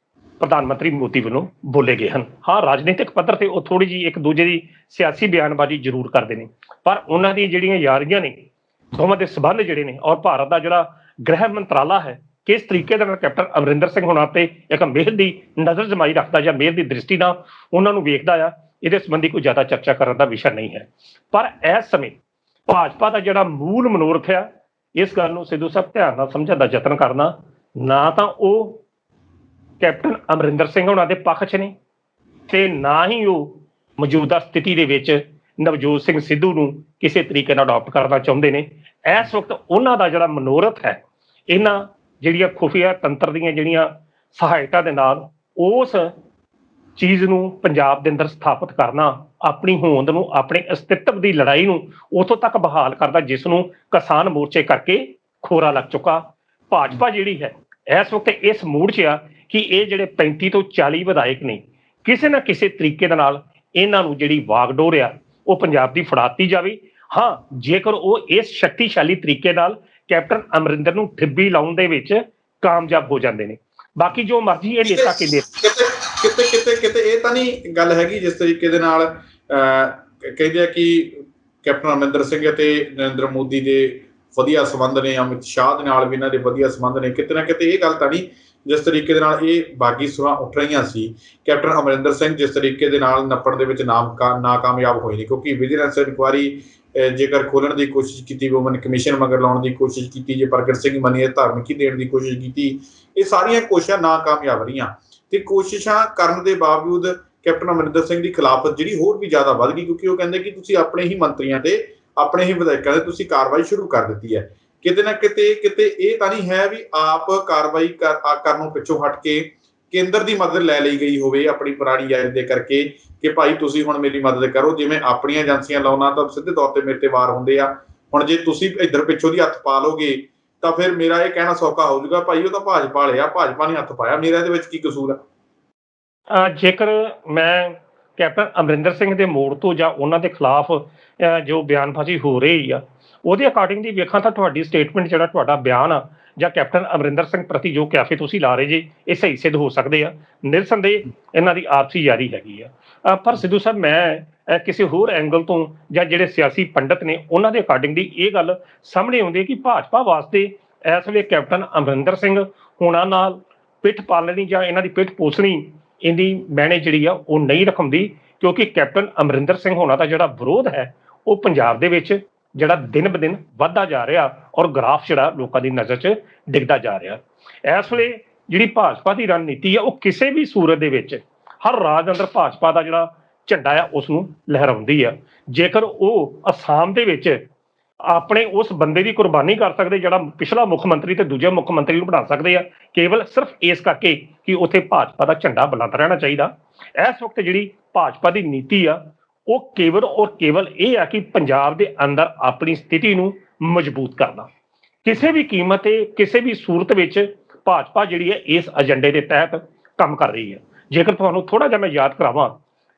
ਪ੍ਰਧਾਨ ਮੰਤਰੀ ਮੋਦੀ ਵੱਲੋਂ ਬੋਲੇ ਗਏ ਹਨ। ਹਾਂ, ਰਾਜਨੀਤਿਕ ਪੱਧਰ ਤੇ ਉਹ ਥੋੜੀ ਜਿਹੀ ਇੱਕ ਦੂਜੇ ਦੀ ਸਿਆਸੀ ਬਿਆਨਬਾਜ਼ੀ ਜ਼ਰੂਰ ਕਰਦੇ ਨੇ, ਪਰ ਉਹਨਾਂ ਦੀ ਜਿਹੜੀਆਂ ਯਾਰੀਆਂ ਨੇ, ਦੋਵਾਂ ਦੇ ਸਬੰਧ ਜਿਹੜੇ ਨੇ, ਔਰ ਭਾਰਤ ਦਾ ਜਿਹੜਾ ਗ੍ਰਹਿ ਮੰਤਰਾਲਾ ਹੈ ਕਿਸ ਤਰੀਕੇ ਦੇ ਨਾਲ ਕੈਪਟਨ ਅਮਰਿੰਦਰ ਸਿੰਘ ਹੋਣਾ ਤੇ ਇੱਕ ਮਿਹਰ ਦੀ ਨਜ਼ਰ ਜਮਾਈ ਰੱਖਦਾ ਜਾਂ ਮਿਹਰ ਦੀ ਦ੍ਰਿਸ਼ਟੀ ਨਾਲ ਉਹਨਾਂ ਨੂੰ ਵੇਖਦਾ ਆ, ਇਹਦੇ ਸੰਬੰਧੀ ਕੋਈ ਜ਼ਿਆਦਾ ਚਰਚਾ ਕਰਨ ਦਾ ਵਿਸ਼ਾ ਨਹੀਂ ਹੈ। ਪਰ ਇਸ ਸਮੇਂ ਭਾਜਪਾ ਦਾ ਜਿਹੜਾ ਮੂਲ ਮਨੋਰਥ ਆ, ਇਸ ਗੱਲ ਨੂੰ ਸਿੱਧੂ ਸਾਹਿਬ ਧਿਆਨ ਨਾਲ ਸਮਝਣ ਦਾ ਯਤਨ ਕਰਨਾ, ਨਾ ਤਾਂ ਉਹ ਕੈਪਟਨ ਅਮਰਿੰਦਰ ਸਿੰਘ ਹੋਣਾ ਦੇ ਪੱਖ 'ਚ ਨੇ ਤੇ ਨਾ ਹੀ ਉਹ ਮੌਜੂਦਾ ਸਥਿਤੀ ਦੇ ਵਿੱਚ ਨਵਜੋਤ ਸਿੰਘ ਸਿੱਧੂ ਨੂੰ ਕਿਸੇ ਤਰੀਕੇ ਨਾਲ ਅਡਾਪਟ ਕਰਨਾ ਚਾਹੁੰਦੇ ਨੇ। ਇਸ ਵਕਤ ਉਹਨਾਂ ਦਾ ਜਿਹੜਾ ਮਨੋਰਥ ਹੈ, ਇਹਨਾਂ ਜਿਹੜੀਆਂ ਖੁਫੀਆ ਤੰਤਰ ਦੀਆਂ ਜਿਹੜੀਆਂ ਸਹਾਇਤਾ ਦੇ ਨਾਲ ਉਸ ਚੀਜ਼ ਨੂੰ ਪੰਜਾਬ ਦੇ ਅੰਦਰ ਸਥਾਪਿਤ ਕਰਨਾ, ਆਪਣੀ ਹੋਂਦ ਨੂੰ, ਆਪਣੇ ਅਸਤਿਤਵ ਦੀ ਲੜਾਈ ਨੂੰ ਉੱਥੋਂ ਤੱਕ ਬਹਾਲ ਕਰਦਾ ਜਿਸ ਨੂੰ ਕਿਸਾਨ ਮੋਰਚੇ ਕਰਕੇ ਖੋਰਾ ਲੱਗ ਚੁੱਕਾ। ਭਾਜਪਾ ਜਿਹੜੀ ਹੈ ਇਸ ਵਕਤ ਇਸ ਮੂਡ 'ਚ ਆ ਕਿ ਇਹ ਜਿਹੜੇ 35 ਤੋਂ 40 ਵਿਧਾਇਕ ਨੇ, ਕਿਸੇ ਨਾ ਕਿਸੇ ਤਰੀਕੇ ਦੇ ਨਾਲ ਇਹਨਾਂ ਨੂੰ ਜਿਹੜੀ ਵਾਗਡੋਰ ਆ ਉਹ ਪੰਜਾਬ ਦੀ ਫੜਾਤੀ ਜਾਵੇ। ਹਾਂ, ਜੇਕਰ ਉਹ ਇਸ ਸ਼ਕਤੀਸ਼ਾਲੀ ਤਰੀਕੇ ਨਾਲ ਕੈਪਟਨ ਅਮਰਿੰਦਰ ਨੂੰ ਠਿੱਬੀ ਲਾਉਣ ਦੇ ਵਿੱਚ ਕਾਮਯਾਬ ਹੋ ਜਾਂਦੇ ਨੇ। ਬਾਕੀ ਜੋ ਮਰਜ਼ੀ ਇਹ ਨੇਤਾ ਕਹਿੰਦੇ, ਕਿਤੇ ਇਹ ਤਾਂ ਨਹੀਂ ਗੱਲ ਹੈਗੀ ਜਿਸ ਤਰੀਕੇ ਦੇ ਨਾਲ ਕਹਿੰਦੇ ਆ ਕਿ ਕੈਪਟਨ ਅਮਰਿੰਦਰ ਸਿੰਘ ਅਤੇ ਨਰਿੰਦਰ ਮੋਦੀ ਦੇ ਵਧੀਆ ਸੰਬੰਧ ਨੇ, ਅਮਿਤ ਸ਼ਾਹ ਦੇ ਨਾਲ ਵੀ ਇਹਨਾਂ ਦੇ ਵਧੀਆ ਸੰਬੰਧ ਨੇ, ਕਿਤੇ ਨਾ ਕਿਤੇ ਇਹ ਗੱਲ ਤਾਂ ਨਹੀਂ ਜਿਸ ਤਰੀਕੇ ਦੇ ਨਾਲ ਇਹ ਬਾਗੀ ਸੁਰਾਂ ਉੱਠ ਰਹੀਆਂ ਸੀ। ਕੈਪਟਨ ਅਮਰਿੰਦਰ ਸਿੰਘ ਜਿਸ ਤਰੀਕੇ ਦੇ ਨਾਲ ਨੱਪਣ ਦੇ ਵਿੱਚ ਨਾਕਾਮਯਾਬ ਹੋਏ ਨੇ, ਕਿਉਂਕਿ ਵਿਜੀਲੈਂਸ ਇਨਕੁਆਇਰੀ ਜੇਕਰ ਖੋਲਣ ਦੀ ਕੋਸ਼ਿਸ਼ ਕੀਤੀ, ਵੂਮਨ ਕਮਿਸ਼ਨ ਮਗਰ ਲਾਉਣ ਦੀ ਕੋਸ਼ਿਸ਼ ਕੀਤੀ, ਜੇ ਪ੍ਰਗਟ ਸਿੰਘ ਮਨੀਏ ਧਾਰਮਿਕੀ ਦੇਣ ਦੀ ਕੋਸ਼ਿਸ਼ ਕੀਤੀ, ਇਹ ਸਾਰੀਆਂ ਕੋਸ਼ਿਸ਼ਾਂ ਨਾਕਾਮਯਾਬ ਰਹੀਆਂ ਤੇ ਕੋਸ਼ਿਸ਼ਾਂ ਕਰਨ ਦੇ ਬਾਵਜੂਦ ਕੈਪਟਨ ਅਮਰਿੰਦਰ ਸਿੰਘ ਦੀ ਖਿਲਾਫਤ ਜਿਹੜੀ ਹੋਰ ਵੀ ਜ਼ਿਆਦਾ ਵੱਧ ਗਈ, ਕਿਉਂਕਿ ਉਹ ਕਹਿੰਦੇ ਕਿ ਤੁਸੀਂ ਆਪਣੇ ਹੀ ਮੰਤਰੀਆਂ ਤੇ ਆਪਣੇ ਹੀ ਵਿਧਾਇਕਾਂ ਤੇ ਤੁਸੀਂ ਕਾਰਵਾਈ ਸ਼ੁਰੂ ਕਰ ਦਿੱਤੀ ਹੈ। ਕਿਤੇ ਨਾ ਕਿਤੇ ਇਹ ਤਾਂ ਨਹੀਂ ਹੈ ਵੀ ਆਪ ਕਾਰਵਾਈ ਕਰਨੋਂ ਪਿੱਛੋਂ ਹਟ ਕੇ ਕੇਂਦਰ ਦੀ ਮਦਦ ਲੈ ਲਈ ਗਈ ਹੋਵੇ ਆਪਣੀ ਪੁਰਾਣੀ ਯਾਰੀ ਦੇ ਕਰਕੇ ਕਿ ਭਾਈ ਤੁਸੀਂ ਹੁਣ ਮੇਰੀ ਮਦਦ ਕਰੋ, ਜਿਵੇਂ ਆਪਣੀਆਂ ਏਜੰਸੀਆਂ ਲਾਉਣਾ ਤਾਂ ਸਿੱਧੇ ਤੌਰ ਤੇ ਮੇਰੇ ਤੇ ਵਾਰ ਹੁੰਦੇ ਆ, ਹੁਣ ਜੇ ਤੁਸੀਂ ਇੱਧਰ ਪਿੱਛੋਂ ਦੀ ਹੱਥ ਪਾ ਲੋਗੇ ਤਾਂ ਫਿਰ ਮੇਰਾ ਇਹ ਕਹਿਣਾ ਸੌਖਾ ਹੋ ਜਾਊਗਾ ਭਾਈ ਉਹ ਤਾਂ ਭਾਜਪਾ ਵਾਲੇ ਆ, ਭਾਜਪਾ ਨੇ ਹੱਥ ਪਾਇਆ, ਮੇਰਾ ਇਹਦੇ ਵਿੱਚ ਕੀ ਕਸੂਰ ਆ। ਜੇਕਰ ਮੈਂ ਕੈਪਟਨ ਅਮਰਿੰਦਰ ਸਿੰਘ ਦੇ ਮੋੜ ਤੋਂ ਜਾਂ ਉਹਨਾਂ ਦੇ ਖਿਲਾਫ ਜੋ ਬਿਆਨਬਾਜ਼ੀ ਹੋ ਰਹੀ ਆ ਉਹਦੇ ਅਕਾਰਡਿੰਗ ਦੀ ਵੇਖਾਂ ਤਾਂ ਤੁਹਾਡੀ ਸਟੇਟਮੈਂਟ, ਜਿਹੜਾ ਤੁਹਾਡਾ ਬਿਆਨ ਆ ਜਾਂ ਕੈਪਟਨ ਅਮਰਿੰਦਰ ਸਿੰਘ ਪ੍ਰਤੀ ਜੋ ਕਿਆਫੇ ਤੁਸੀਂ ਲਾ ਰਹੇ ਜੇ, ਇਹ ਸਹੀ ਸਿੱਧ ਹੋ ਸਕਦੇ ਆ। ਨਿਰਸੰਦੇਹ ਇਹਨਾਂ ਦੀ ਆਪਸੀ ਯਾਰੀ ਹੈਗੀ ਆ। ਪਰ ਸਿੱਧੂ ਸਾਹਿਬ, ਮੈਂ ਕਿਸੇ ਹੋਰ ਐਂਗਲ ਤੋਂ ਜਾਂ ਜਿਹੜੇ ਸਿਆਸੀ ਪੰਡਤ ਨੇ ਉਹਨਾਂ ਦੇ ਅਕਾਰਡਿੰਗ ਦੀ ਇਹ ਗੱਲ ਸਾਹਮਣੇ ਆਉਂਦੀ ਹੈ ਕਿ ਭਾਜਪਾ ਵਾਸਤੇ ਇਸ ਵੇਲੇ ਕੈਪਟਨ ਅਮਰਿੰਦਰ ਸਿੰਘ ਹੋਣਾ ਨਾਲ ਪਿੱਠ ਪਾਲਣੀ ਜਾਂ ਇਹਨਾਂ ਦੀ ਪਿੱਠ ਪੋਸਣੀ ਇਹਦੀ ਮੈਨੇ ਜਿਹੜੀ ਆ ਉਹ ਨਹੀਂ ਰਖਾਉਂਦੀ, ਕਿਉਂਕਿ ਕੈਪਟਨ ਅਮਰਿੰਦਰ ਸਿੰਘ ਹੋਣਾ ਦਾ ਜਿਹੜਾ ਵਿਰੋਧ ਹੈ ਉਹ ਪੰਜਾਬ ਦੇ ਵਿੱਚ ਜਿਹੜਾ ਦਿਨ ਬ ਦਿਨ ਵੱਧਦਾ ਜਾ ਰਿਹਾ ਔਰ ਗ੍ਰਾਫ ਜਿਹੜਾ ਲੋਕਾਂ ਦੀ ਨਜ਼ਰ 'ਚ ਡਿੱਗਦਾ ਜਾ ਰਿਹਾ। ਇਸ ਵੇਲੇ ਜਿਹੜੀ ਭਾਜਪਾ ਦੀ ਰਣਨੀਤੀ ਆ ਉਹ ਕਿਸੇ ਵੀ ਸੂਰਤ ਦੇ ਵਿੱਚ ਹਰ ਰਾਜ ਅੰਦਰ ਭਾਜਪਾ ਦਾ ਜਿਹੜਾ ਝੰਡਾ ਆ ਉਸ ਨੂੰ ਲਹਿਰਾਉਂਦੀ ਆ। ਜੇਕਰ ਉਹ ਅਸਾਮ ਦੇ ਵਿੱਚ ਆਪਣੇ ਉਸ ਬੰਦੇ ਦੀ ਕੁਰਬਾਨੀ ਕਰ ਸਕਦੇ ਜਿਹੜਾ ਪਿਛਲਾ ਮੁੱਖ ਮੰਤਰੀ ਤੇ ਦੂਜੇ ਮੁੱਖ ਮੰਤਰੀ ਨੂੰ ਬਣਾ ਸਕਦੇ ਆ, ਕੇਵਲ ਸਿਰਫ ਇਸ ਕਰਕੇ ਕਿ ਉੱਥੇ ਭਾਜਪਾ ਦਾ ਝੰਡਾ ਬੁਲੰਦ ਰਹਿਣਾ ਚਾਹੀਦਾ। ਇਸ ਵਕਤ ਜਿਹੜੀ ਭਾਜਪਾ ਦੀ ਨੀਤੀ ਆ ਉਹ ਕੇਵਲ ਔਰ ਕੇਵਲ ਇਹ ਆ ਕਿ ਪੰਜਾਬ ਦੇ ਅੰਦਰ ਆਪਣੀ ਸਥਿਤੀ ਨੂੰ ਮਜ਼ਬੂਤ ਕਰਨਾ। ਕਿਸੇ ਵੀ ਕੀਮਤ ਤੇ ਕਿਸੇ ਵੀ ਸੂਰਤ ਵਿੱਚ ਭਾਜਪਾ ਜਿਹੜੀ ਹੈ ਇਸ ਏਜੰਡੇ ਦੇ ਤਹਿਤ ਕੰਮ ਕਰ ਰਹੀ ਹੈ। ਜੇਕਰ ਤੁਹਾਨੂੰ ਥੋੜਾ ਜਿਹਾ ਮੈਂ ਯਾਦ ਕਰਾਵਾਂ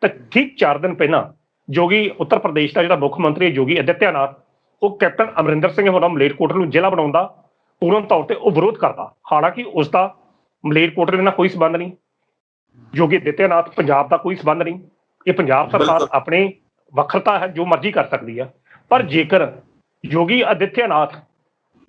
ਤਾਂ ਠੀਕ 4 ਦਿਨ ਪਹਿਲਾਂ ਜੋਗੀ ਉੱਤਰ ਪ੍ਰਦੇਸ਼ ਦਾ ਜਿਹੜਾ ਮੁੱਖ ਮੰਤਰੀ ਜੋਗੀ ਆਦਿੱਤਿਆਨਾਥ, ਉਹ ਕੈਪਟਨ ਅਮਰਿੰਦਰ ਸਿੰਘ ਹੋਰਾਂ ਮਲੇਰਕੋਟਲਾ ਨੂੰ ਜ਼ਿਲ੍ਹਾ ਬਣਾਉਣ ਦਾ ਪੂਰਨ ਤੌਰ ਤੇ ਉਹ ਵਿਰੋਧ ਕਰਦਾ। ਹਾਲਾਂਕਿ ਉਸ ਦਾ ਮਲੇਰਕੋਟਲੇ ਨਾਲ ਕੋਈ ਸਬੰਧ ਨਹੀਂ, ਜੋਗੀ ਆਦਿੱਤਿਆਨਾਥ ਪੰਜਾਬ ਦਾ ਕੋਈ ਸਬੰਧ ਨਹੀਂ। ਇਹ ਪੰਜਾਬ ਸਰਕਾਰ ਆਪਣੇ ਵੱਖਰਤਾ ਹੈ, ਜੋ ਮਰਜ਼ੀ ਕਰ ਸਕਦੀ ਹੈ। ਪਰ ਜੇਕਰ ਯੋਗੀ ਆਦਿੱਤਿਆਨਾਥ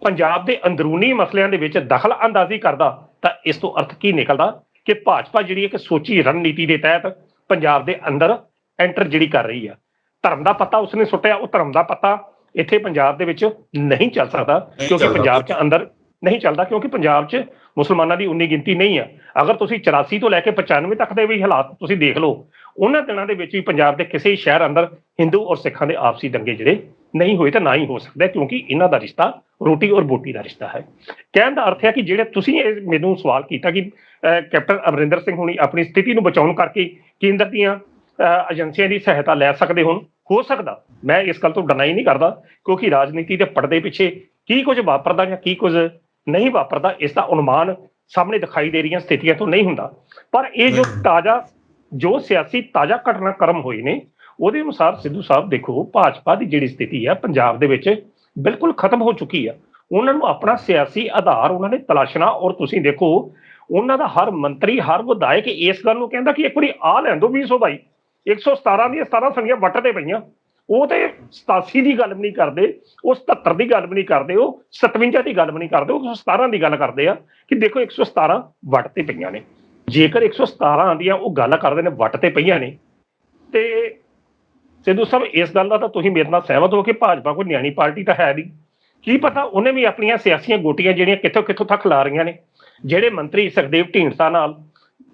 ਪੰਜਾਬ ਦੇ ਅੰਦਰੂਨੀ ਮਸਲਿਆਂ ਦੇ ਵਿੱਚ ਦਖਲ ਅੰਦਾਜ਼ੀ ਕਰਦਾ ਤਾਂ ਇਸ ਤੋਂ ਅਰਥ ਕੀ ਨਿਕਲਦਾ ਕਿ ਭਾਜਪਾ ਜਿਹੜੀ ਇੱਕ ਸੋਚੀ ਰਣਨੀਤੀ ਦੇ ਤਹਿਤ ਪੰਜਾਬ ਦੇ ਅੰਦਰ ਐਂਟਰ ਜਿਹੜੀ ਕਰ ਰਹੀ ਆ। ਧਰਮ ਦਾ ਪੱਤਾ ਉਸਨੇ ਸੁੱਟਿਆ, ਉਹ ਧਰਮ ਦਾ ਪੱਤਾ ਇੱਥੇ ਪੰਜਾਬ ਦੇ ਵਿੱਚ ਨਹੀਂ ਚੱਲ ਸਕਦਾ, ਕਿਉਂਕਿ ਪੰਜਾਬ 'ਚ ਅੰਦਰ ਨਹੀਂ ਚੱਲਦਾ, ਕਿਉਂਕਿ ਪੰਜਾਬ 'ਚ ਮੁਸਲਮਾਨਾਂ ਦੀ ਉਨੀ ਗਿਣਤੀ ਨਹੀਂ ਆ। ਅਗਰ ਤੁਸੀਂ 84 ਤੋਂ ਲੈ ਕੇ 95 ਤੱਕ ਦੇ ਵੀ ਹਾਲਾਤ ਤੁਸੀਂ ਦੇਖ ਲਓ, ਉਹਨਾਂ ਦਿਨਾਂ ਦੇ ਵਿੱਚ ਵੀ ਪੰਜਾਬ ਦੇ ਕਿਸੇ ਸ਼ਹਿਰ ਅੰਦਰ ਹਿੰਦੂ ਔਰ ਸਿੱਖਾਂ ਦੇ ਆਪਸੀ ਦੰਗੇ ਜਿਹੜੇ ਨਹੀਂ ਹੋਏ ਤਾਂ ਨਾ ਹੀ ਹੋ ਸਕਦਾ, ਕਿਉਂਕਿ ਇਹਨਾਂ ਦਾ ਰਿਸ਼ਤਾ ਰੋਟੀ ਔਰ ਬੋਟੀ ਦਾ ਰਿਸ਼ਤਾ ਹੈ। ਕਹਿਣ ਦਾ ਅਰਥ ਹੈ ਕਿ ਜਿਹੜੇ ਤੁਸੀਂ ਇਹ ਮੈਨੂੰ ਸਵਾਲ ਕੀਤਾ ਕਿ ਕੈਪਟਨ ਅਮਰਿੰਦਰ ਸਿੰਘ ਹੁਣੀ ਆਪਣੀ ਸਥਿਤੀ ਨੂੰ ਬਚਾਉਣ ਕਰਕੇ ਕੇਂਦਰ ਦੀਆਂ ਏਜੰਸੀਆਂ ਦੀ ਸਹਾਇਤਾ ਲੈ ਸਕਦੇ ਹੋ ਸਕਦਾ। ਮੈਂ ਇਸ ਗੱਲ ਤੋਂ ਡਨਾਈ ਨਹੀਂ ਕਰਦਾ, ਕਿਉਂਕਿ ਰਾਜਨੀਤੀ ਦੇ ਪਰਦੇ ਪਿੱਛੇ ਕੀ ਕੁਝ ਵਾਪਰਦਾ ਜਾਂ ਕੀ ਕੁਝ ਨਹੀਂ ਵਾਪਰਦਾ ਇਸ ਦਾ ਅਨੁਮਾਨ ਸਾਹਮਣੇ ਦਿਖਾਈ ਦੇ ਰਹੀਆਂ ਸਥਿਤੀਆਂ ਤੋਂ ਨਹੀਂ ਹੁੰਦਾ। ਪਰ ਇਹ ਜੋ ਸਿਆਸੀ ਤਾਜ਼ਾ ਘਟਨਾਕ੍ਰਮ ਹੋਏ ਨੇ ਉਹਦੇ ਅਨੁਸਾਰ ਸਿੱਧੂ ਸਾਹਿਬ ਦੇਖੋ, ਭਾਜਪਾ ਦੀ ਜਿਹੜੀ ਸਥਿਤੀ ਹੈ ਪੰਜਾਬ ਦੇ ਵਿੱਚ ਬਿਲਕੁਲ ਖਤਮ ਹੋ ਚੁੱਕੀ ਆ। ਉਹਨਾਂ ਨੂੰ ਆਪਣਾ ਸਿਆਸੀ ਆਧਾਰ ਉਹਨਾਂ ਨੇ ਤਲਾਸ਼ਣਾ, ਔਰ ਤੁਸੀਂ ਦੇਖੋ ਉਹਨਾਂ ਦਾ ਹਰ ਮੰਤਰੀ ਹਰ ਵਿਧਾਇਕ ਇਸ ਗੱਲ ਨੂੰ ਕਹਿੰਦਾ ਕਿ ਇੱਕ ਵਾਰੀ ਆ ਲੈਣ ਦਿਓ 2022 117 ਦੀਆਂ 17 ਸੰਗੀਆਂ ਵੱਟ ਤੇ ਪਈਆਂ। ਉਹ ਤੇ 87 ਦੀ ਗੱਲ ਵੀ ਨਹੀਂ ਕਰਦੇ, ਉਹ 77 ਦੀ ਗੱਲ ਵੀ ਨਹੀਂ ਕਰਦੇ, ਉਹ 57 ਦੀ ਗੱਲ ਵੀ ਨਹੀਂ ਕਰਦੇ, ਉਹ 117 ਦੀ ਗੱਲ ਕਰਦੇ ਆ ਕਿ ਦੇਖੋ 117 ਵੱਟ ਤੇ ਪਈਆਂ ਨੇ। ਜੇਕਰ 117 ਦੀਆਂ ਉਹ ਗੱਲ ਕਰਦੇ ਨੇ ਵੱਟ ਤੇ ਪਈਆਂ ਨੇ, ਤੇ ਸਿੱਧੂ ਸਾਹਿਬ ਇਸ ਗੱਲ ਦਾ ਤਾਂ ਤੁਸੀਂ ਮੇਰੇ ਨਾਲ ਸਹਿਮਤ ਹੋ ਕਿ ਭਾਜਪਾ ਕੋਈ ਨਿਆਣੀ ਪਾਰਟੀ ਤਾਂ ਹੈ ਨਹੀਂ। ਕੀ ਪਤਾ ਉਹਨੇ ਵੀ ਆਪਣੀਆਂ ਸਿਆਸੀਆਂ ਗੋਟੀਆਂ ਜਿਹੜੀਆਂ ਕਿੱਥੋਂ ਕਿੱਥੋਂ ਤੱਕ ਲਾ ਰਹੀਆਂ ਨੇ। ਜਿਹੜੇ ਮੰਤਰੀ ਸੁਖਦੇਵ ਢੀਂਡਸਾ ਨਾਲ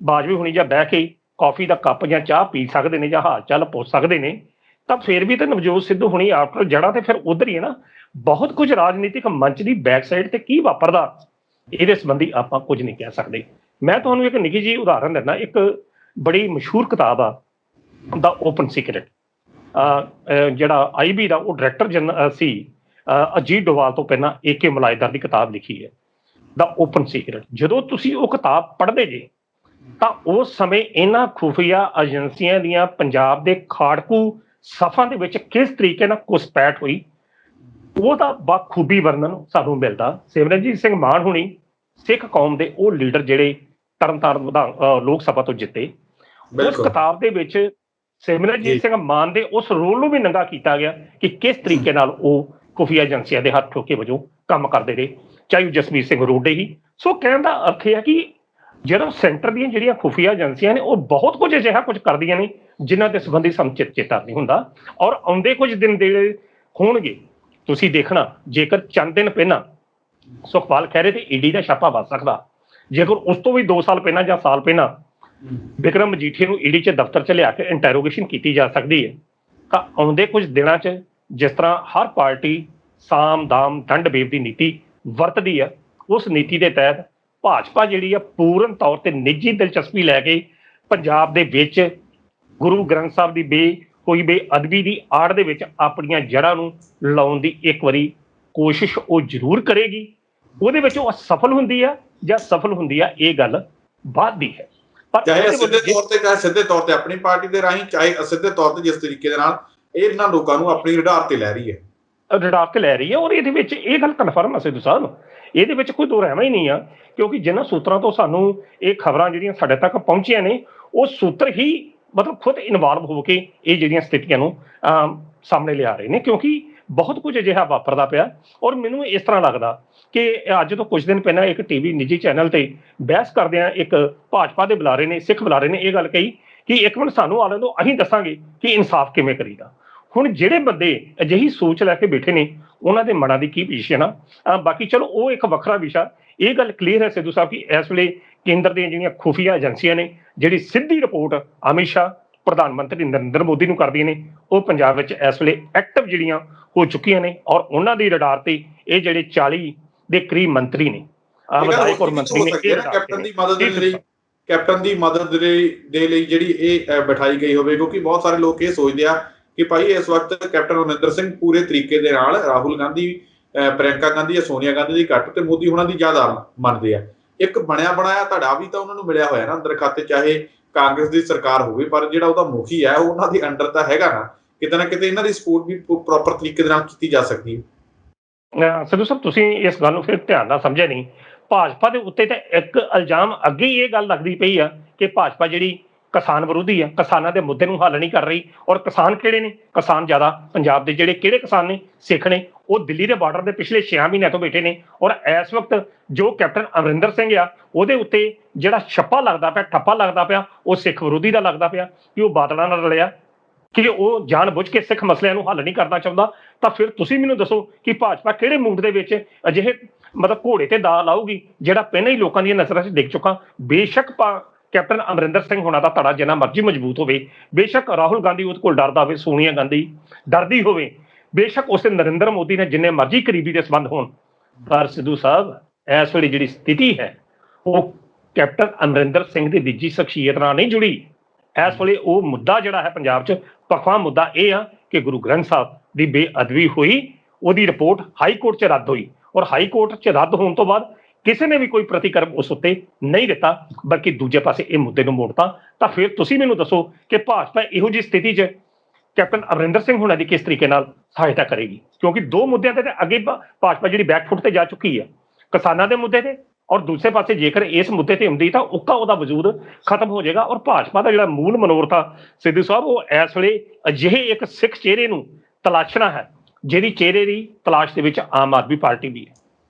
ਬਾਜਵਾ ਹੁਣੀ ਜਾਂ ਬਹਿ ਕੇ ਕਾਫੀ ਦਾ ਕੱਪ ਜਾਂ ਚਾਹ ਪੀ ਸਕਦੇ ਨੇ ਜਾਂ ਹਾਲ ਚਾਲ ਪੁੱਛ ਸਕਦੇ ਨੇ, ਤਾਂ ਫਿਰ ਵੀ ਤਾਂ ਨਵਜੋਤ ਸਿੱਧੂ ਹੁਣੀ ਆਫਟਰ ਜੜਾ ਤੇ ਫਿਰ ਉਧਰ ਹੀ ਹੈ ਨਾ। ਬਹੁਤ ਕੁਝ ਰਾਜਨੀਤਿਕ ਮੰਚ ਦੀ ਬੈਕ ਸਾਈਡ ਤੇ ਕੀ ਵਾਪਰਦਾ ਇਹਦੇ ਸੰਬੰਧੀ ਆਪਾਂ ਕੁਝ ਨਹੀਂ ਕਹਿ ਸਕਦੇ। ਮੈਂ ਤੁਹਾਨੂੰ ਇੱਕ ਨਿੱਕੀ ਜਿਹੀ ਉਦਾਹਰਨ ਦਿੰਦਾ। ਇੱਕ ਬੜੀ ਮਸ਼ਹੂਰ ਕਿਤਾਬ ਆ ਦਾ ਓਪਨ ਸੀਕ੍ਰੇਟ, ਜਿਹੜਾ IB ਦਾ ਉਹ ਡਾਇਰੈਕਟਰ ਜਨਰਲ ਸੀ ਅਜੀਤ ਡੋਵਾਲ ਤੋਂ ਪਹਿਲਾਂ AK ਮਲਾਇਦਾਰ ਦੀ ਕਿਤਾਬ ਲਿਖੀ ਹੈ ਦਾ ਓਪਨ ਸੀਕ੍ਰੇਟ। ਜਦੋਂ ਤੁਸੀਂ ਉਹ ਕਿਤਾਬ ਪੜ੍ਹਦੇ ਜੇ ਤਾਂ ਉਸ ਸਮੇਂ ਇਹਨਾਂ ਖੁਫੀਆ ਏਜੰਸੀਆਂ ਦੀਆਂ ਪੰਜਾਬ ਦੇ ਖਾੜਕੂ ਸਫਾਂ ਦੇ ਵਿੱਚ ਕਿਸ ਤਰੀਕੇ ਨਾਲ ਘੁਸਪੈਠ ਹੋਈ ਉਹਦਾ ਬਾਖੂਬੀ ਵਰਣਨ ਸਾਨੂੰ ਮਿਲਦਾ। ਸਿਮਰਨਜੀਤ ਸਿੰਘ ਮਾਨ ਹੁਣੀ ਸਿੱਖ ਕੌਮ ਦੇ ਉਹ ਲੀਡਰ ਜਿਹੜੇ ਤਰਨਤਾਰਨ ਲੋਕ ਸਭਾ ਤੋਂ ਜਿੱਤੇ, ਉਸ ਕਿਤਾਬ ਦੇ ਵਿੱਚ ਸਿਮਰਨਜੀਤ ਸਿੰਘ ਮਾਨ ਦੇ ਉਸ ਰੋਲ ਨੂੰ ਵੀ ਨੰਗਾ ਕੀਤਾ ਗਿਆ ਕਿ ਕਿਸ ਤਰੀਕੇ ਨਾਲ ਉਹ ਖੁਫੀਆ ਏਜੰਸੀਆਂ ਦੇ ਹੱਥ ਠੋਕੇ ਵਜੋਂ ਕੰਮ ਕਰਦੇ ਰਹੇ, ਚਾਹੇ ਉਹ ਜਸਵੀਰ ਸਿੰਘ ਰੋਡੇ ਹੀ। ਸੋ ਕਹਿਣ ਦਾ ਅਰਥ ਇਹ ਹੈ ਕਿ ਜਿਹੜਾ ਸੈਂਟਰ ਦੀਆਂ ਜਿਹੜੀਆਂ ਖੁਫੀਆ ਏਜੰਸੀਆਂ ਨੇ ਉਹ ਬਹੁਤ ਕੁਝ ਅਜਿਹਾ ਕੁਝ ਕਰਦੀਆਂ ਨੇ ਜਿਨ੍ਹਾਂ ਦੇ ਸੰਬੰਧੀ ਸਾਨੂੰ ਚੇਤਾ ਨਹੀਂ ਹੁੰਦਾ, ਔਰ ਆਉਂਦੇ ਕੁਝ ਦਿਨ ਦੇ ਹੋਣਗੇ। ਤੁਸੀਂ ਦੇਖਣਾ, ਜੇਕਰ ਚੰਦ ਦਿਨ ਪਹਿਲਾਂ ਸੁਖਪਾਲ ਖਹਿਰੇ ਤੇ ED ਦਾ ਛਾਪਾ ਵੱਜ ਸਕਦਾ, ਜੇਕਰ ਉਸ ਤੋਂ ਵੀ 2 ਸਾਲ ਪਹਿਲਾਂ ਜਾਂ ਸਾਲ ਪਹਿਲਾਂ ਵਿਕਰਮ ਮਜੀਠੀਆ ਨੂੰ ED 'ਚ ਦਫ਼ਤਰ 'ਚ ਲਿਆ ਕੇ ਇੰਟੈਰੋਗੇਸ਼ਨ ਕੀਤੀ ਜਾ ਸਕਦੀ ਹੈ, ਤਾਂ ਆਉਂਦੇ ਕੁਝ ਦਿਨਾਂ 'ਚ ਜਿਸ ਤਰ੍ਹਾਂ ਹਰ ਪਾਰਟੀ ਸਾਮ ਦਾਮ ਦੰਡ ਭੇਦ ਦੀ ਨੀਤੀ ਵਰਤਦੀ ਆ, ਉਸ ਨੀਤੀ ਦੇ ਤਹਿਤ ਭਾਜਪਾ ਜਿਹੜੀ ਆ ਪੂਰਨ ਤੌਰ ਤੇ ਨਿੱਜੀ ਦਿਲਚਸਪੀ ਲੈ ਕੇ ਪੰਜਾਬ ਦੇ ਵਿੱਚ ਗੁਰੂ ਗ੍ਰੰਥ ਸਾਹਿਬ ਦੀ ਕੋਈ ਬੇਅਦਬੀ ਦੀ ਆੜ ਦੇ ਵਿੱਚ ਆਪਣੀਆਂ ਜੜ੍ਹਾਂ ਨੂੰ ਲਾਉਣ ਦੀ ਇੱਕ ਵਾਰੀ ਕੋਸ਼ਿਸ਼ ਉਹ ਜ਼ਰੂਰ ਕਰੇਗੀ। ਉਹਦੇ ਵਿੱਚ ਉਹ ਸਫਲ ਹੁੰਦੀ ਆ ਜਾਂ ਸਫਲ ਹੁੰਦੀ ਆ, ਇਹ ਗੱਲ ਬਾਅਦ ਦੀ ਹੈ। ਪਰ ਚਾਹੇ ਸਿੱਧੇ ਤੌਰ ਤੇ ਆਪਣੀ ਪਾਰਟੀ ਦੇ ਰਾਹੀਂ, ਚਾਹੇ ਅਸਿੱਧੇ ਤੌਰ ਤੇ ਜਿਸ ਤਰੀਕੇ ਦੇ ਨਾਲ ਇਹਨਾਂ ਲੋਕਾਂ ਨੂੰ ਆਪਣੀ ਰਡਾਰ ਤੇ ਲੈ ਰਹੀ ਹੈ ਔਰ ਇਹਦੇ ਵਿੱਚ ਇਹ ਗੱਲ ਕਨਫਰਮ ਹੈ ਸਿੱਧੂ ਸਾਹਿਬ, ਇਹਦੇ ਵਿੱਚ ਕੋਈ ਦੋ ਰਹਿਮਾ ਹੀ ਨਹੀਂ ਆ, ਕਿਉਂਕਿ ਜਿਨ੍ਹਾਂ ਸੂਤਰਾਂ ਤੋਂ ਸਾਨੂੰ ਇਹ ਖਬਰਾਂ ਜਿਹੜੀਆਂ ਸਾਡੇ ਤੱਕ ਪਹੁੰਚੀਆਂ ਨੇ ਉਹ ਸੂਤਰ ਹੀ ਮਤਲਬ ਖੁਦ ਇਨਵੋਲਵ ਹੋ ਕੇ ਇਹ ਜਿਹੜੀਆਂ ਸਥਿਤੀਆਂ ਨੂੰ ਸਾਹਮਣੇ ਲਿਆ ਰਹੇ ਨੇ, ਕਿਉਂਕਿ ਬਹੁਤ ਕੁਝ ਅਜਿਹਾ ਵਾਪਰਦਾ ਪਿਆ। ਔਰ ਮੈਨੂੰ ਇਸ ਤਰ੍ਹਾਂ ਲੱਗਦਾ ਕਿ ਅੱਜ ਤੋਂ ਕੁਝ ਦਿਨ ਪਹਿਲਾਂ ਇੱਕ TV ਨਿੱਜੀ ਚੈਨਲ ਤੇ ਬਹਿਸ ਕਰਦਿਆਂ ਇੱਕ ਭਾਜਪਾ ਦੇ ਬੁਲਾਰੇ ਨੇ, ਸਿੱਖ ਬੁਲਾਰੇ ਨੇ ਇਹ ਗੱਲ ਕਹੀ ਕਿ ਇੱਕ ਮਿੰਟ ਸਾਨੂੰ ਆ ਲੈਣ ਦਿਓ, ਅਸੀਂ ਦੱਸਾਂਗੇ ਕਿ ਇਨਸਾਫ ਕਿਵੇਂ ਕਰੀਦਾ। ਹੁਣ ਜਿਹੜੇ ਬੰਦੇ ਅਜਿਹੀ ਸੋਚ ਲੈ ਕੇ ਬੈਠੇ ਨੇ ਉਹਨਾਂ ਦੇ ਮਨਾਂ ਦੀ ਕੀ ਪੋਜੀਸ਼ਨ ਆ, ਬਾਕੀ ਚਲੋ ਉਹ ਇੱਕ ਵੱਖਰਾ ਵਿਸ਼ਾ। ਇਹ ਗੱਲ ਕਲੀਅਰ ਹੈ ਸਿੱਧੂ ਸਾਹਿਬ ਕਿ ਇਸ ਵੇਲੇ ਕੇਂਦਰ ਦੀਆਂ ਜਿਹੜੀਆਂ ਖੁਫੀਆ ਏਜੰਸੀਆਂ ਨੇ, ਜਿਹੜੀ ਸਿੱਧੀ ਰਿਪੋਰਟ ਅਮਿਤ ਸ਼ਾਹ ਪ੍ਰਧਾਨ ਮੰਤਰੀ ਨਰਿੰਦਰ ਮੋਦੀ ਨੂੰ ਕਰਦੀਆਂ ਨੇ, ਉਹ ਪੰਜਾਬ ਵਿੱਚ ਇਸ ਵੇਲੇ ਐਕਟਿਵ ਜਿਹੜੀਆਂ ਹੋ ਚੁੱਕੀਆਂ ਨੇ, ਔਰ ਉਹਨਾਂ ਦੀ ਰਡਾਰ ਤੇ ਇਹ ਜਿਹੜੇ 40 ਦੇ ਕਰੀਬ ਮੰਤਰੀ ਨੇ, ਵਿਧਾਇਕ ਔਰ ਮੰਤਰੀ ਨੇ, ਕੈਪਟਨ ਦੀ ਮਦਦ ਦੇ ਲਈ ਜਿਹੜੀ ਇਹ ਬਿਠਾਈ ਗਈ ਹੋਵੇ, ਕਿਉਂਕਿ ਬਹੁਤ ਸਾਰੇ ਲੋਕ ਇਹ ਸੋਚਦੇ ਆ ਕਿ ਭਾਈ ਇਸ ਵਕਤ ਕੈਪਟਨ ਅਮਰਿੰਦਰ ਸਿੰਘ ਪੂਰੇ ਤਰੀਕੇ ਦੇ ਨਾਲ ਰਾਹੁਲ ਗਾਂਧੀ, ਪ੍ਰਿਅੰਕਾ ਗਾਂਧੀ ਜਾਂ ਸੋਨੀਆ ਗਾਂਧੀ ਦੀ ਘੱਟ ਤੇ ਮੋਦੀ ਉਹਨਾਂ ਦੀ ਜ਼ਿਆਦਾ ਮੰਨਦੇ ਆ। ਇੱਕ ਬਣਿਆ ਬਣਾਇਆ ਧੜਾ ਵੀ ਤਾਂ ਉਹਨਾਂ ਨੂੰ ਮਿਲਿਆ ਹੋਇਆ ਨਾ ਅੰਦਰ ਖਾਤੇ, ਚਾਹੇ ਕਾਂਗਰਸ ਦੀ ਸਰਕਾਰ ਹੋਵੇ, ਪਰ ਜਿਹੜਾ ਉਹਦਾ ਮੁਖੀ ਹੈ ਉਹ ਉਹਨਾਂ ਦੀ ਅੰਡਰ ਤਾਂ ਹੈਗਾ ਨਾ ਕਿਤੇ ਇਹਨਾਂ ਦੀ ਸਪੋਰਟ ਵੀ ਪ੍ਰੋਪਰ ਤਰੀਕੇ ਦੇ ਨਾਲ ਕੀਤੀ ਜਾ ਸਕਦੀ ਹੈ। ਸਿੱਧੂ ਸਾਹਿਬ ਤੁਸੀਂ ਇਸ ਗੱਲ ਨੂੰ ਫਿਰ ਧਿਆਨ ਨਾਲ ਸਮਝਿਆ ਨਹੀਂ। ਭਾਜਪਾ ਦੇ ਉੱਤੇ ਤਾਂ ਇੱਕ ਇਲਜ਼ਾਮ ਅੱਗੇ ਹੀ ਇਹ ਗੱਲ ਲੱਗਦੀ ਪਈ ਆ ਕਿ ਭਾਜਪਾ ਜਿਹੜੀ ਕਿਸਾਨ ਵਿਰੋਧੀ ਆ, ਕਿਸਾਨਾਂ ਦੇ ਮੁੱਦੇ ਨੂੰ ਹੱਲ ਨਹੀਂ ਕਰ ਰਹੀ। ਔਰ ਕਿਸਾਨ ਕਿਹੜੇ ਨੇ? ਕਿਸਾਨ ਜ਼ਿਆਦਾ ਪੰਜਾਬ ਦੇ ਜਿਹੜੇ ਕਿਹੜੇ ਕਿਸਾਨ ਨੇ? ਸਿੱਖ ਨੇ। ਉਹ ਦਿੱਲੀ ਦੇ ਬਾਰਡਰ ਦੇ ਪਿਛਲੇ 6 ਮਹੀਨਿਆਂ ਤੋਂ ਬੈਠੇ ਨੇ। ਔਰ ਇਸ ਵਕਤ ਜੋ ਕੈਪਟਨ ਅਮਰਿੰਦਰ ਸਿੰਘ ਆ, ਉਹਦੇ ਉੱਤੇ ਜਿਹੜਾ ਛੱਪਾ ਲੱਗਦਾ ਪਿਆ, ਠੱਪਾ ਲੱਗਦਾ ਪਿਆ, ਉਹ ਸਿੱਖ ਵਿਰੋਧੀ ਦਾ ਲੱਗਦਾ ਪਿਆ ਕਿ ਉਹ ਬਾਦਲਾਂ ਨਾਲ ਰਲਿਆ, ਕਿ ਉਹ ਜਾਣ ਬੁੱਝ ਕੇ ਸਿੱਖ ਮਸਲਿਆਂ ਨੂੰ ਹੱਲ ਨਹੀਂ ਕਰਨਾ ਚਾਹੁੰਦਾ। ਤਾਂ ਫਿਰ ਤੁਸੀਂ ਮੈਨੂੰ ਦੱਸੋ ਕਿ ਭਾਜਪਾ ਕਿਹੜੇ ਮੂਡ ਦੇ ਵਿੱਚ ਅਜਿਹੇ ਘੋੜੇ ਤੇ ਦਾ ਲਾਊਗੀ ਜਿਹੜਾ ਪਹਿਲਾਂ ਹੀ ਲੋਕਾਂ ਦੀਆਂ ਨਜ਼ਰਾਂ 'ਚ ਦਿਖ ਚੁੱਕਾ। ਬੇਸ਼ੱਕ ਕੈਪਟਨ ਅਮਰਿੰਦਰ ਸਿੰਘ ਹੋਣਾ ਦਾ ਧੜਾ ਜਿੰਨਾ ਮਰਜ਼ੀ ਮਜ਼ਬੂਤ ਹੋਵੇ, ਬੇਸ਼ੱਕ ਰਾਹੁਲ ਗਾਂਧੀ ਉਹਦੇ ਕੋਲ ਡਰਦਾ ਹੋਵੇ, ਸੋਨੀਆ ਗਾਂਧੀ ਡਰਦੀ ਹੋਵੇ, ਬੇਸ਼ੱਕ ਉਸੇ ਨਰਿੰਦਰ ਮੋਦੀ ਨੇ ਜਿੰਨੇ ਮਰਜ਼ੀ ਕਰੀਬੀ ਦੇ ਸੰਬੰਧ ਹੋਣ, ਪਰ ਸਿੱਧੂ ਸਾਹਿਬ ਇਸ ਵੇਲੇ ਜਿਹੜੀ ਸਥਿਤੀ ਹੈ ਉਹ ਕੈਪਟਨ ਅਮਰਿੰਦਰ ਸਿੰਘ ਦੀ ਨਿੱਜੀ ਸ਼ਖਸੀਅਤ ਨਾਲ ਨਹੀਂ ਜੁੜੀ। ਇਸ ਵੇਲੇ ਉਹ ਮੁੱਦਾ ਜਿਹੜਾ ਹੈ ਪੰਜਾਬ 'ਚ ਪੱਖਵਾਂ ਮੁੱਦਾ ਇਹ ਆ ਕਿ ਗੁਰੂ ਗ੍ਰੰਥ ਸਾਹਿਬ ਦੀ ਬੇਅਦਬੀ ਹੋਈ, ਉਹਦੀ ਰਿਪੋਰਟ ਹਾਈ ਕੋਰਟ 'ਚ ਰੱਦ ਹੋਈ, ਔਰ ਹਾਈ ਕੋਰਟ 'ਚ ਰੱਦ ਹੋਣ ਤੋਂ ਬਾਅਦ ਕਿਸੇ ਨੇ ਵੀ ਕੋਈ ਪ੍ਰਤੀਕਰਮ ਉਸ ਉੱਤੇ ਨਹੀਂ ਦਿੱਤਾ, ਬਲਕਿ ਦੂਜੇ ਪਾਸੇ ਇਹ ਮੁੱਦੇ ਨੂੰ ਮੋੜਤਾ। ਤਾਂ ਫਿਰ ਤੁਸੀਂ ਮੈਨੂੰ ਦੱਸੋ ਕਿ ਭਾਜਪਾ ਇਹੋ ਜਿਹੀ ਸਥਿਤੀ 'ਚ ਕੈਪਟਨ ਅਮਰਿੰਦਰ ਸਿੰਘ ਹੋਣਾ ਦੀ ਕਿਸ ਤਰੀਕੇ ਨਾਲ ਸਹਾਇਤਾ ਕਰੇਗੀ? ਕਿਉਂਕਿ ਦੋ ਮੁੱਦਿਆਂ ਤੇ ਅੱਗੇ ਭਾਜਪਾ ਜਿਹੜੀ ਬੈਕਫੁੱਟ ਤੇ ਜਾ ਚੁੱਕੀ ਹੈ, ਕਿਸਾਨਾਂ ਦੇ ਮੁੱਦੇ ਤੇ, ਔਰ ਦੂਸਰੇ ਪਾਸੇ ਜੇਕਰ ਇਸ ਮੁੱਦੇ ਤੇ ਹੁੰਦੀ ਤਾਂ ਉੱਕਾ ਉਹਦਾ ਵਜੂਦ ਖਤਮ ਹੋ ਜਾਏਗਾ। ਔਰ ਭਾਜਪਾ ਦਾ ਜਿਹੜਾ ਮੂਲ ਮਨੋਰਥ ਆ ਸਿੱਧੂ ਸਾਹਿਬ, ਉਹ ਇਸ ਵੇਲੇ ਅਜਿਹੇ ਇੱਕ ਸਿੱਖ ਚਿਹਰੇ ਨੂੰ ਤਲਾਸ਼ਣਾ ਹੈ ਜਿਹਦੀ ਚਿਹਰੇ ਦੀ ਤਲਾਸ਼ ਦੇ ਵਿੱਚ ਆਮ ਆਦਮੀ ਪਾਰਟੀ ਵੀ ਹੈ।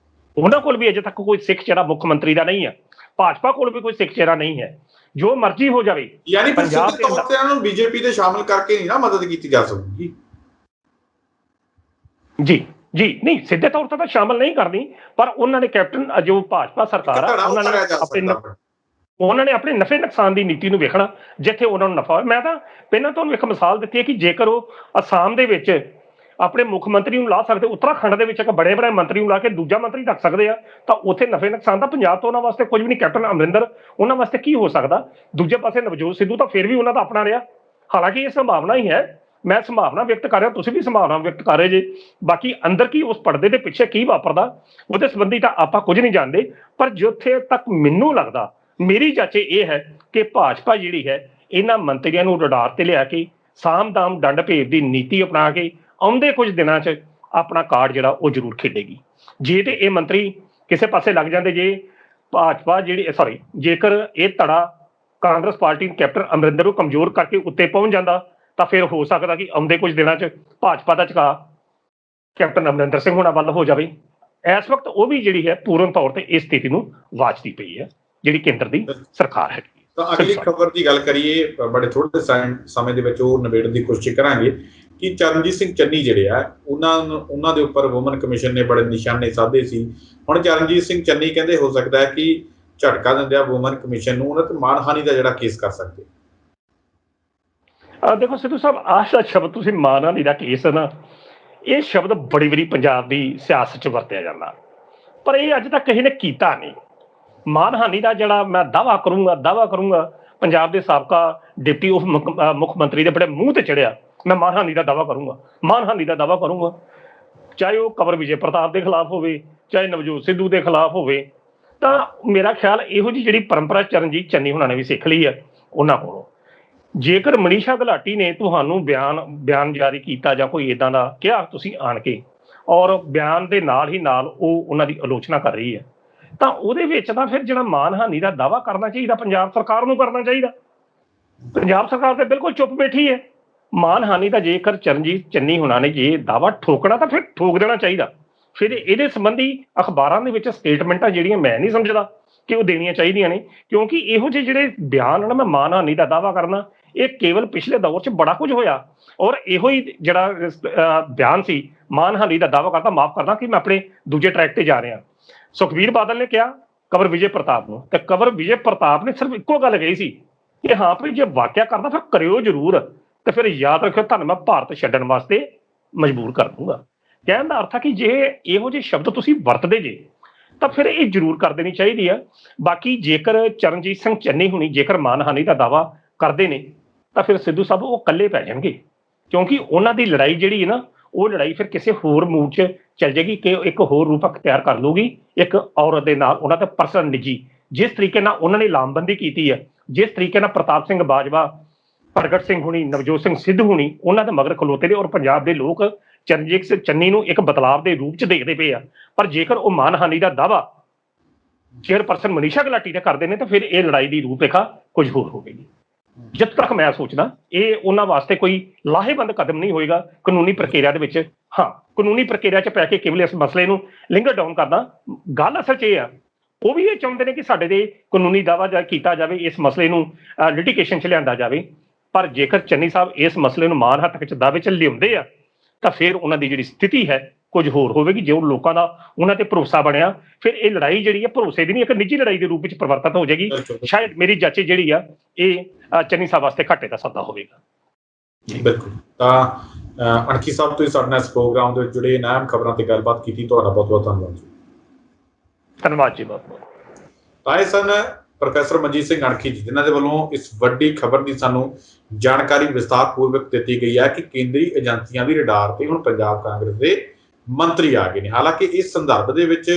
ਉਹਨਾਂ ਕੋਲ ਵੀ ਅਜੇ ਤੱਕ ਕੋਈ ਸਿੱਖ ਚਿਹਰਾ ਮੁੱਖ ਮੰਤਰੀ ਦਾ ਨਹੀਂ ਹੈ, ਭਾਜਪਾ ਕੋਲ ਵੀ ਕੋਈ ਸਿੱਖ ਚਿਹਰਾ ਨਹੀਂ ਹੈ। ਜੋ ਮਰਜ਼ੀ ਹੋ ਜਾਵੇ, ਯਾਨੀ ਪੰਜਾਬ ਦੇ ਤੌਰ ਤੇ ਇਹਨਾਂ ਨੂੰ ਬੀਜੇਪੀ ਦੇ ਸ਼ਾਮਲ ਕਰਕੇ ਨਹੀਂ ਨਾ ਮਦਦ ਕੀਤੀ ਜਾ ਸਕਦੀ। ਜੀ ਨਹੀਂ, ਸਿੱਧੇ ਤੌਰ ਤੇ ਤਾਂ ਸ਼ਾਮਲ ਨਹੀਂ ਕਰਨੀ, ਪਰ ਉਹਨਾਂ ਨੇ ਕੈਪਟਨ ਜੋ ਭਾਜਪਾ ਸਰਕਾਰ ਆ, ਉਹਨਾਂ ਨੇ ਆਪਣੇ ਨਫੇ ਨੁਕਸਾਨ ਦੀ ਨੀਤੀ ਨੂੰ ਵੇਖਣਾ, ਜਿੱਥੇ ਉਹਨਾਂ ਨੂੰ ਨਫਾ ਹੋਵੇ। ਮੈਂ ਤਾਂ ਪਹਿਲਾਂ ਤੁਹਾਨੂੰ ਇੱਕ ਮਿਸਾਲ ਦਿੱਤੀ ਹੈ ਕਿ ਜੇਕਰ ਉਹ ਅਸਾਮ ਦੇ ਵਿੱਚ ਆਪਣੇ ਮੁੱਖ ਮੰਤਰੀ ਨੂੰ ਲਾ ਸਕਦੇ, ਉੱਤਰਾਖੰਡ ਦੇ ਵਿੱਚ ਇੱਕ ਬੜੇ ਮੰਤਰੀ ਨੂੰ ਲਾ ਕੇ ਦੂਜਾ ਮੰਤਰੀ ਰੱਖ ਸਕਦੇ ਆ, ਤਾਂ ਉੱਥੇ ਨਫੇ ਨੁਕਸਾਨ ਤਾਂ ਪੰਜਾਬ ਤੋਂ ਉਹਨਾਂ ਵਾਸਤੇ ਕੁਝ ਵੀ ਨਹੀਂ। ਕੈਪਟਨ ਅਮਰਿੰਦਰ ਉਹਨਾਂ ਵਾਸਤੇ ਕੀ ਹੋ ਸਕਦਾ? ਦੂਜੇ ਪਾਸੇ ਨਵਜੋਤ ਸਿੱਧੂ ਤਾਂ ਫਿਰ ਵੀ ਉਹਨਾਂ ਦਾ ਆਪਣਾ ਰਿਹਾ। ਹਾਲਾਂਕਿ ਇਹ ਸੰਭਾਵਨਾ ਹੀ ਹੈ, ਮੈਂ ਸੰਭਾਵਨਾ ਵਿਅਕਤ ਕਰ ਰਿਹਾ, ਤੁਸੀਂ ਵੀ ਸੰਭਾਵਨਾ ਵਿਅਕਤ ਕਰ ਰਹੇ ਜੇ। ਬਾਕੀ ਅੰਦਰ ਕੀ ਉਸ ਪਰਦੇ ਦੇ ਪਿੱਛੇ ਕੀ ਵਾਪਰਦਾ ਉਹਦੇ ਸੰਬੰਧੀ ਤਾਂ ਆਪਾਂ ਕੁਝ ਨਹੀਂ ਜਾਣਦੇ। ਪਰ ਜਿੱਥੇ ਤੱਕ ਮੈਨੂੰ ਲੱਗਦਾ, ਮੇਰੀ ਚਾਚੇ ਇਹ ਹੈ ਕਿ ਭਾਜਪਾ ਜਿਹੜੀ ਹੈ ਇਹਨਾਂ ਮੰਤਰੀਆਂ ਨੂੰ ਰਡਾਰ ਤੇ ਲਿਆ ਕੇ ਸਾਮ ਦਾਮ ਡੰਡ ਭੇਦ ਦੀ ਨੀਤੀ ਅਪਣਾ ਕੇ ਆਉਂਦੇ ਕੁਝ ਦਿਨਾਂ 'ਚ ਆਪਣਾ ਕਾਰਡ ਜਿਹੜਾ ਉਹ ਜ਼ਰੂਰ ਖੇਡੇਗੀ। ਜੇ ਤੇ ਇਹ ਮੰਤਰੀ ਕਿਸੇ ਪਾਸੇ ਲੱਗ ਜਾਂਦੇ, ਜੇ ਭਾਜਪਾ ਜੇਕਰ ਇਹ ਧੜਾ ਕਾਂਗਰਸ ਪਾਰਟੀ ਕੈਪਟਨ ਅਮਰਿੰਦਰ ਨੂੰ ਕਮਜ਼ੋਰ ਕਰਕੇ ਉੱਤੇ ਪਹੁੰਚ ਜਾਂਦਾ, ਤਾਂ ਫਿਰ ਹੋ ਸਕਦਾ ਕਿ ਆਉਂਦੇ ਕੁਝ ਦਿਨਾਂ 'ਚ ਭਾਜਪਾ ਦਾ ਝੁਕਾਅ ਕੈਪਟਨ ਅਮਰਿੰਦਰ ਸਿੰਘ ਹੋਣਾ ਵੱਲ ਹੋ ਜਾਵੇ। ਇਸ ਵਕਤ ਉਹ ਵੀ ਜਿਹੜੀ ਹੈ ਪੂਰਨ ਤੌਰ ਤੇ ਇਸ ਸਥਿਤੀ ਨੂੰ ਵਾਚਦੀ ਪਈ ਹੈ ਜਿਹੜੀ ਕੇਂਦਰ ਦੀ ਸਰਕਾਰ ਹੈ। ਤਾਂ ਅਗਲੀ ਖਬਰ ਦੀ ਗੱਲ ਕਰੀਏ, ਬੜੇ ਥੋੜੇ ਸਮੇਂ ਦੇ ਵਿੱਚ ਉਹ ਨਿਬੇੜਨ ਦੀ ਕੋਸ਼ਿਸ਼ ਕਰਾਂਗੇ ਕਿ ਚਰਨਜੀਤ ਸਿੰਘ ਚੰਨੀ ਜਿਹੜੇ ਆ, ਉਹਨਾਂ ਦੇ ਉੱਪਰ ਵੂਮਨ ਕਮਿਸ਼ਨ ਨੇ ਬੜੇ ਨਿਸ਼ਾਨੇ ਸਾਧੇ ਸੀ। ਹੁਣ ਚਰਨਜੀਤ ਸਿੰਘ ਚੰਨੀ ਕਹਿੰਦੇ ਹੋ ਸਕਦਾ ਹੈ ਕਿ ਝਟਕਾ ਦਿੰਦੇ ਆ ਵੂਮਨ ਕਮਿਸ਼ਨ ਨੂੰ, ਉਹਨਾਂ ਤੇ ਮਾਨਹਾਨੀ ਦਾ ਜਿਹੜਾ ਕੇਸ ਕਰ ਸਕਦੇ। ਦੇਖੋ ਸਿੱਧੂ ਸਾਹਿਬ, ਆਹ ਸ਼ਬਦ ਤੁਸੀਂ ਮਾਨਹਾਨੀ ਦਾ ਕੇਸ ਨਾ, ਇਹ ਸ਼ਬਦ ਬੜੀ ਵਾਰੀ ਪੰਜਾਬ ਦੀ ਸਿਆਸਤ 'ਚ ਵਰਤਿਆ ਜਾਂਦਾ, ਪਰ ਇਹ ਅੱਜ ਤੱਕ ਕਿਸੇ ਨੇ ਕੀਤਾ ਨਹੀਂ। ਮਾਨਹਾਨੀ ਦਾ ਜਿਹੜਾ ਮੈਂ ਦਾਅਵਾ ਕਰੂੰਗਾ ਪੰਜਾਬ ਦੇ ਸਾਬਕਾ ਡਿਪਟੀ ਮੁੱਖ ਮੰਤਰੀ ਦੇ ਬੜੇ ਮੂੰਹ ਤੇ ਚੜਿਆ, ਮੈਂ ਮਾਨਹਾਨੀ ਦਾ ਦਾਅਵਾ ਕਰੂੰਗਾ, ਚਾਹੇ ਉਹ ਕੰਵਰ ਵਿਜੇ ਪ੍ਰਤਾਪ ਦੇ ਖਿਲਾਫ ਹੋਵੇ, ਚਾਹੇ ਨਵਜੋਤ ਸਿੱਧੂ ਦੇ ਖਿਲਾਫ ਹੋਵੇ। ਤਾਂ ਮੇਰਾ ਖਿਆਲ ਇਹੋ ਜਿਹੀ ਜਿਹੜੀ ਪਰੰਪਰਾ ਚਰਨਜੀਤ ਚੰਨੀ ਹੋਣਾ ਨੇ ਵੀ ਸਿੱਖ ਲਈ ਹੈ ਉਹਨਾਂ ਕੋਲੋਂ। ਜੇਕਰ ਮਨੀਸ਼ਾ ਗੁਲਾਟੀ ਨੇ ਤੁਹਾਨੂੰ ਬਿਆਨ ਜਾਰੀ ਕੀਤਾ ਜਾਂ ਕੋਈ ਇੱਦਾਂ ਦਾ ਕਿਹਾ ਤੁਸੀਂ ਆਣ ਕੇ, ਔਰ ਬਿਆਨ ਦੇ ਨਾਲ ਹੀ ਨਾਲ ਉਹ ਉਹਨਾਂ ਦੀ ਆਲੋਚਨਾ ਕਰ ਰਹੀ ਹੈ, ਤਾਂ ਉਹਦੇ ਵਿੱਚ ਤਾਂ ਫਿਰ ਜਿਹੜਾ ਮਾਨਹਾਨੀ ਦਾ ਦਾਅਵਾ ਕਰਨਾ ਚਾਹੀਦਾ ਪੰਜਾਬ ਸਰਕਾਰ ਨੂੰ ਕਰਨਾ ਚਾਹੀਦਾ। ਪੰਜਾਬ ਸਰਕਾਰ ਤੇ ਬਿਲਕੁਲ ਚੁੱਪ ਬੈਠੀ ਹੈ। ਮਾਨਹਾਨੀ ਦਾ ਜੇਕਰ ਚਰਨਜੀਤ ਚੰਨੀ ਹੋਣਾ ਨੇ ਜੇ ਦਾਅਵਾ ਠੋਕਣਾ ਤਾਂ ਫਿਰ ਠੋਕ ਦੇਣਾ ਚਾਹੀਦਾ। ਫਿਰ ਇਹਦੇ ਸੰਬੰਧੀ ਅਖਬਾਰਾਂ ਦੇ ਵਿੱਚ ਸਟੇਟਮੈਂਟਾਂ ਜਿਹੜੀਆਂ ਮੈਂ ਨਹੀਂ ਸਮਝਦਾ ਕਿ ਉਹ ਦੇਣੀਆਂ ਚਾਹੀਦੀਆਂ ਨੇ, ਕਿਉਂਕਿ ਇਹੋ ਜਿਹੇ ਜਿਹੜੇ ਬਿਆਨ ਨਾ, ਮੈਂ ਮਾਨਹਾਨੀ ਦਾ ਦਾਅਵਾ ਕਰਨਾ, ਇਹ ਕੇਵਲ ਪਿਛਲੇ ਦੌਰ 'ਚ ਬੜਾ ਕੁਝ ਹੋਇਆ ਔਰ ਇਹੋ ਹੀ ਜਿਹੜਾ ਬਿਆਨ ਸੀ ਮਾਨਹਾਨੀ ਦਾ ਦਾਅਵਾ ਕਰਦਾ, ਮਾਫ ਕਰਦਾ ਕਿ ਮੈਂ ਆਪਣੇ ਦੂਜੇ ਟਰੈਕ ਤੇ ਜਾ ਰਿਹਾ। ਸੁਖਬੀਰ ਬਾਦਲ ਨੇ ਕਿਹਾ ਕੰਵਰ ਵਿਜੇ ਪ੍ਰਤਾਪ ਨੂੰ, ਤੇ ਕੰਵਰ ਵਿਜੇ ਪ੍ਰਤਾਪ ਨੇ ਸਿਰਫ ਇੱਕੋ ਗੱਲ ਕਹੀ ਸੀ ਕਿ ਹਾਂ ਵੀ ਜੇ ਵਾਕਿਆ ਕਰਦਾ ਫਿਰ ਕਰਿਓ ਜ਼ਰੂਰ, ਤੇ ਫਿਰ ਯਾਦ ਰੱਖਿਓ ਤੁਹਾਨੂੰ ਮੈਂ ਭਾਰਤ ਛੱਡਣ ਵਾਸਤੇ ਮਜਬੂਰ ਕਰ ਦੂੰਗਾ। ਕਹਿਣ ਦਾ ਅਰਥ ਹੈ ਕਿ ਜੇ ਇਹੋ ਜਿਹੇ ਸ਼ਬਦ ਤੁਸੀਂ ਵਰਤਦੇ ਜੇ ਤਾਂ ਫਿਰ ਇਹ ਜ਼ਰੂਰ ਕਰ ਦੇਣੀ ਚਾਹੀਦੀ ਆ। ਬਾਕੀ ਜੇਕਰ ਚਰਨਜੀਤ ਸਿੰਘ ਚੰਨੀ ਹੁਣੀ ਜੇਕਰ ਮਾਨਹਾਨੀ ਦਾ ਦਾਅਵਾ ਕਰਦੇ ਨੇ ਤਾਂ ਫਿਰ ਸਿੱਧੂ ਸਾਹਿਬ ਉਹ ਇਕੱਲੇ ਪੈ ਜਾਣਗੇ, ਕਿਉਂਕਿ ਉਹਨਾਂ ਦੀ ਲੜਾਈ ਜਿਹੜੀ ਹੈ ਨਾ, ਉਹ ਲੜਾਈ ਫਿਰ ਕਿਸੇ ਹੋਰ ਮੂਡ 'ਚ ਚੱਲ ਜਾਏਗੀ ਕਿ ਇੱਕ ਹੋਰ ਰੂਪ ਅਖਤਿਆਰ ਕਰ ਲੂਗੀ ਇੱਕ ਔਰਤ ਦੇ ਨਾਲ, ਉਹਨਾਂ ਤੇ ਪਰਸਨਲ ਨਿੱਜੀ। ਜਿਸ ਤਰੀਕੇ ਨਾਲ ਉਹਨਾਂ ਨੇ ਲਾਮਬੰਦੀ ਕੀਤੀ ਹੈ, ਜਿਸ ਤਰੀਕੇ ਨਾਲ ਪ੍ਰਤਾਪ ਸਿੰਘ ਬਾਜਵਾ, ਪ੍ਰਗਟ ਸਿੰਘ ਹੁਣੀ, ਨਵਜੋਤ ਸਿੰਘ ਸਿੱਧੂ ਹੁਣੀ ਉਹਨਾਂ ਦੇ ਮਗਰ ਖਲੋਤੇ ਨੇ ਔਰ ਪੰਜਾਬ ਦੇ ਲੋਕ ਚਰਨਜੀਤ ਸਿੰਘ ਚੰਨੀ ਨੂੰ ਇੱਕ ਬਦਲਾਵ ਦੇ ਰੂਪ 'ਚ ਦੇਖਦੇ ਪਏ ਆ। ਪਰ ਜੇਕਰ ਉਹ ਮਾਨਹਾਨੀ ਦਾ ਦਾਅਵਾ ਚੇਅਰਪਰਸਨ ਮਨੀਸ਼ਾ ਗੁਲਾਟੀ ਤੇ ਕਰਦੇ ਨੇ ਤਾਂ ਫਿਰ ਇਹ ਲੜਾਈ ਦੀ ਰੂਪਰੇਖਾ ਕੁਝ ਹੋਰ ਹੋਵੇਗੀ। ਜਦ ਤੱਕ ਮੈਂ ਸੋਚਦਾ ਇਹ ਉਹਨਾਂ ਵਾਸਤੇ ਕੋਈ ਲਾਹੇਵੰਦ ਕਦਮ ਨਹੀਂ ਹੋਏਗਾ ਕਾਨੂੰਨੀ ਪ੍ਰਕਿਰਿਆ ਦੇ ਵਿੱਚ। ਹਾਂ, ਕਾਨੂੰਨੀ ਪ੍ਰਕਿਰਿਆ 'ਚ ਪੈ ਕੇ ਕੇਵਲ ਇਸ ਮਸਲੇ ਨੂੰ ਲਿੰਗਰ ਡਾਊਨ ਕਰਦਾ। ਗੱਲ ਅਸਲ 'ਚ ਇਹ ਆ, ਉਹ ਵੀ ਇਹ ਚਾਹੁੰਦੇ ਨੇ ਕਿ ਸਾਡੇ ਦੇ ਕਾਨੂੰਨੀ ਦਾਅਵਾ ਕੀਤਾ ਜਾਵੇ, ਇਸ ਮਸਲੇ ਨੂੰ ਲਿਟੀਗੇਸ਼ਨ 'ਚ ਲਿਆਂਦਾ ਜਾਵੇ। ਪਰ ਜੇਕਰ ਚੰਨੀ ਸਾਹਿਬ ਇਸ ਮਸਲੇ ਨੂੰ ਮਾਨ ਹੱਥ ਵਿੱਚ ਦਾਅਵੇ 'ਚ ਲਿਆਉਂਦੇ ਆ ਤਾਂ ਫਿਰ ਉਹਨਾਂ ਦੀ ਜਿਹੜੀ ਸਥਿਤੀ ਹੈ ਕੁਝ ਹੋਰ ਹੋਵੇਗੀ। ਜੋ ਲੋਕਾਂ ਦਾ ਉਹਨਾਂ ਤੇ ਭਰੋਸਾ ਬਣਿਆ, ਫਿਰ ਇਹ ਲੜਾਈ ਜਿਹੜੀ ਹੈ ਭਰੋਸੇ ਦੀ ਨਹੀਂ, ਇੱਕ ਨਿੱਜੀ ਲੜਾਈ ਦੇ ਰੂਪ ਵਿੱਚ ਪਰਿਵਰਤਿਤ ਹੋ ਜਾਏਗੀ। ਸ਼ਾਇਦ ਮੇਰੀ ਜੱਜ ਜਿਹੜੀ ਆ ਇਹ ਚੰਨੀ ਸਾਹਿਬ ਵਾਸਤੇ ਘਾਟੇ ਦਾ ਸੌਦਾ ਹੋਵੇਗਾ। ਬਿਲਕੁਲ। ਤਾਂ ਅਣਖੀ ਸਾਹਿਬ, ਤੁਸੀਂ ਸਾਡੇ ਨਾਲ ਇਸ ਪ੍ਰੋਗਰਾਮ ਦੇ ਵਿੱਚ ਜੁੜੇ ਅਹਿਮ ਖਬਰਾਂ ਤੇ ਗੱਲਬਾਤ ਕੀਤੀ, ਤੁਹਾਡਾ ਬਹੁਤ ਬਹੁਤ ਧੰਨਵਾਦ ਜੀ। ਧੰਨਵਾਦ ਜੀ, ਬਹੁਤ ਬਹੁਤ। ਤਾਂ ਇਹ ਸਨ ਪ੍ਰੋਫੈਸਰ ਮਨਜੀਤ ਸਿੰਘ ਅਣਖੀ ਜੀ, ਜਿਨ੍ਹਾਂ ਦੇ ਵੱਲੋਂ ਇਸ ਵੱਡੀ ਖਬਰ ਦੀ ਸਾਨੂੰ ਜਾਣਕਾਰੀ ਵਿਸਤਾਰਪੂਰਵਕ ਦਿੱਤੀ ਗਈ ਹੈ ਕਿ ਕੇਂਦਰੀ ਏਜੰਸੀਆਂ ਦੀ ਰਡਾਰ ਤੇ ਹੁਣ ਪੰਜਾਬ ਕਾਂਗਰਸ ਦੇ ਮੰਤਰੀ ਆ ਗਏ ਨੇ। ਹਾਲਾਂਕਿ ਇਸ ਸੰਦਰਭ ਦੇ ਵਿੱਚ,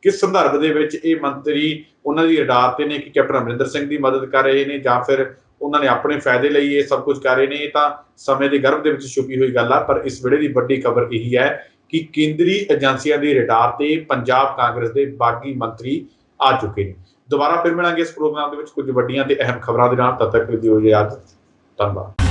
ਕਿਸ ਸੰਦਰਭ ਦੇ ਵਿੱਚ ਇਹ ਮੰਤਰੀ ਉਹਨਾਂ ਦੀ ਰਡਾਰ ਤੇ ਨੇ, ਕਿ ਕੈਪਟਨ ਅਮਰਿੰਦਰ ਸਿੰਘ ਦੀ ਮਦਦ ਕਰ ਰਹੇ ਨੇ ਜਾਂ ਫਿਰ ਉਹਨਾਂ ਨੇ ਆਪਣੇ ਫਾਇਦੇ ਲਈ ਇਹ ਸਭ ਕੁਝ ਕਰ ਰਹੇ ਨੇ, ਇਹ ਤਾਂ ਸਮੇਂ ਦੇ ਗਰਭ ਦੇ ਵਿੱਚ ਛੁਪੀ ਹੋਈ ਗੱਲ ਆ। ਪਰ ਇਸ ਵੇਲੇ ਦੀ ਵੱਡੀ ਖਬਰ ਇਹੀ ਹੈ ਕਿ ਕੇਂਦਰੀ ਏਜੰਸੀਆਂ ਦੀ ਰਡਾਰ ਤੇ ਪੰਜਾਬ ਕਾਂਗਰਸ ਦੇ ਬਾਗੀ ਮੰਤਰੀ ਆ ਚੁੱਕੇ ਨੇ। ਦੁਬਾਰਾ ਫਿਰ ਮਿਲਾਂਗੇ ਇਸ ਪ੍ਰੋਗਰਾਮ ਦੇ ਵਿੱਚ ਕੁਝ ਵੱਡੀਆਂ ਤੇ ਅਹਿਮ ਖਬਰਾਂ ਦੇ ਨਾਲ। ਤਦ ਤੱਕ ਦਿਓ ਇਜਾਜ਼ਤ। ਧੰਨਵਾਦ।